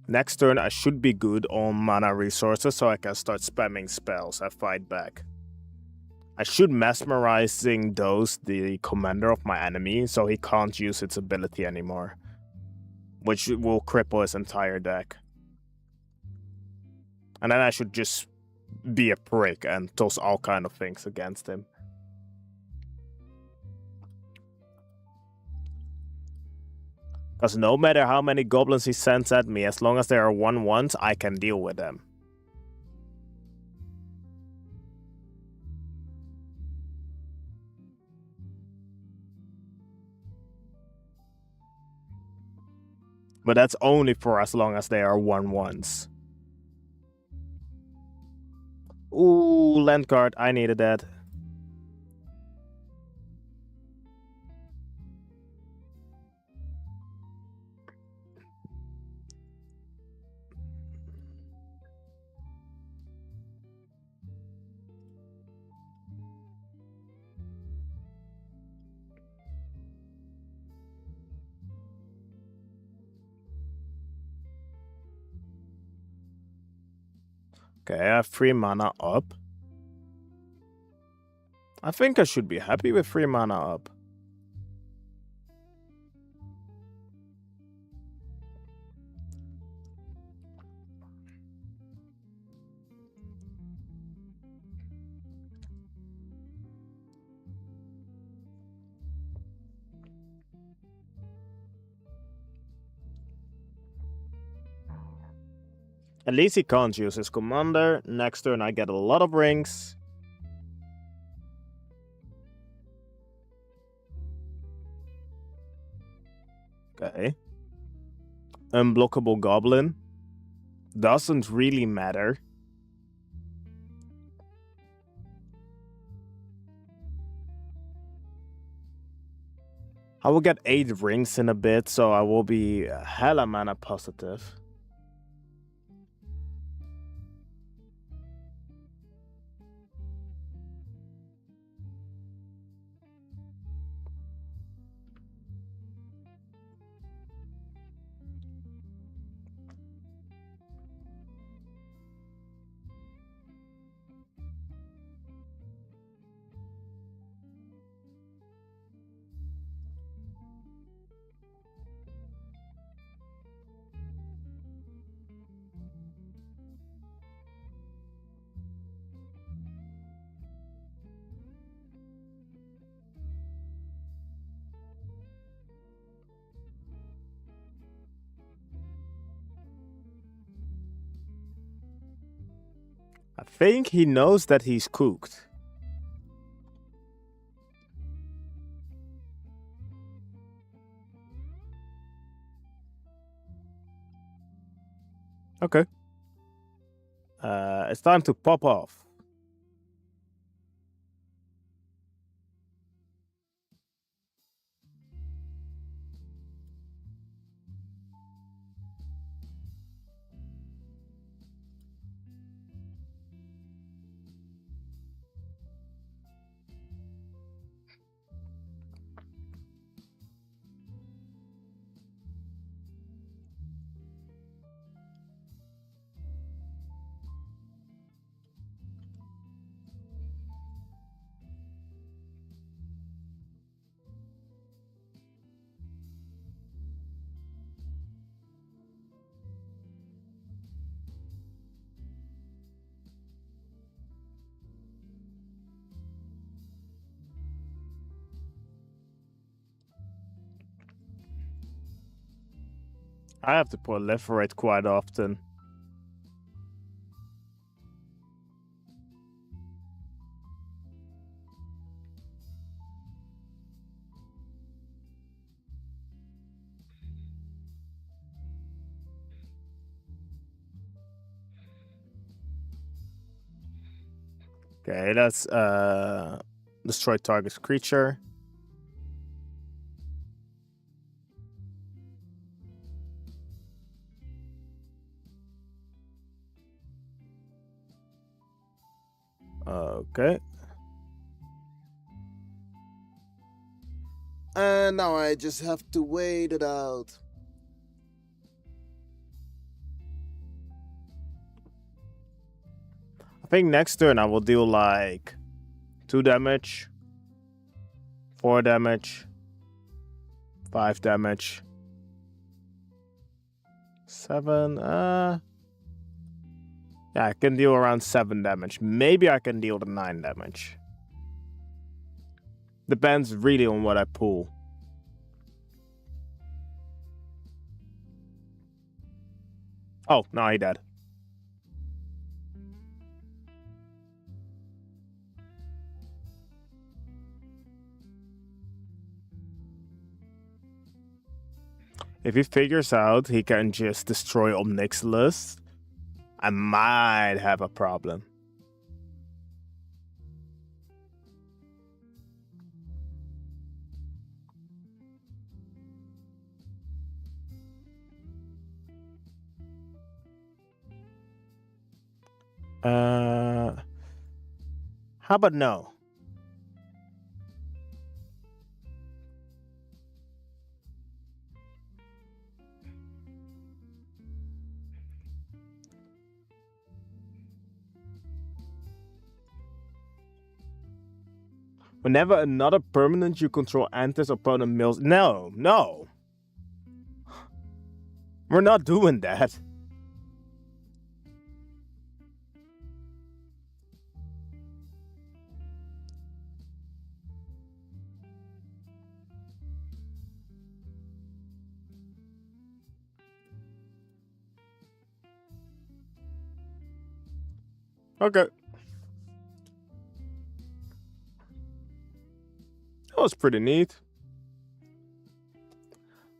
Next turn, I should be good on mana resources, so I can start spamming spells and fight back. I should mesmerizing dose the commander of my enemy, so he can't use its ability anymore, which will cripple his entire deck. And then I should just be a prick and toss all kind of things against him. Because no matter how many goblins he sends at me, as long as there are 1/1s, I can deal with them. But that's only for as long as they are 1/1s. Ooh, land card, I needed that. Okay, I have 3 mana up. I think I should be happy with 3 mana up. At least he can't use his commander. Next turn I get a lot of rings. Okay. Unblockable goblin. Doesn't really matter. I will get 8 rings in a bit, so I will be hella mana positive. I think he knows that he's cooked. Okay. It's time to pop off. I have to proliferate quite often. Okay, that's destroy target creature. Okay. And now I just have to wait it out. I think next turn I will deal like 2 damage, 4 damage, 5 damage, 7. Yeah, I can deal around 7 damage. Maybe I can deal the 9 damage. Depends really on what I pull. Oh, no, he dead. If he figures out he can just destroy Omnixilus, I might have a problem. How about no? Whenever another permanent you control enters opponent mills. No, no. We're not doing that. Okay. That was pretty neat.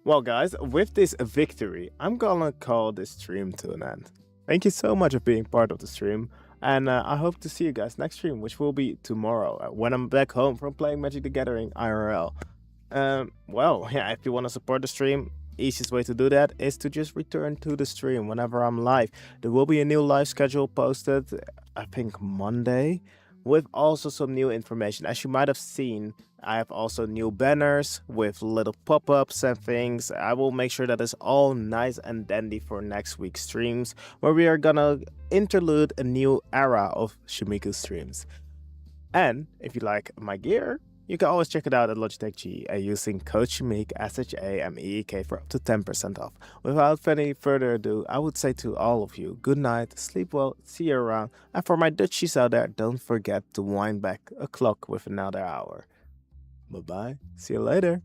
Well, guys, with this victory, I'm gonna call this stream to an end. Thank you so much for being part of the stream, and I hope to see you guys next stream, which will be tomorrow when I'm back home from playing Magic the Gathering IRL. Well, yeah, if you want to support the stream, easiest way to do that is to just return to the stream whenever I'm live. There will be a new live schedule posted, I think Monday, with also some new information. As you might have seen, I have also new banners with little pop-ups and things. I will make sure that it's all nice and dandy for next week's streams, where we are gonna interlude a new era of Shimiku streams. And if you like my gear, you can always check it out at Logitech G using code SHIMEEK, SHAMEEK for up to 10% off. Without any further ado, I would say to all of you, good night, sleep well, see you around, and for my Dutchies out there, don't forget to wind back a clock with another hour. Bye bye, see you later,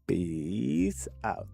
peace out.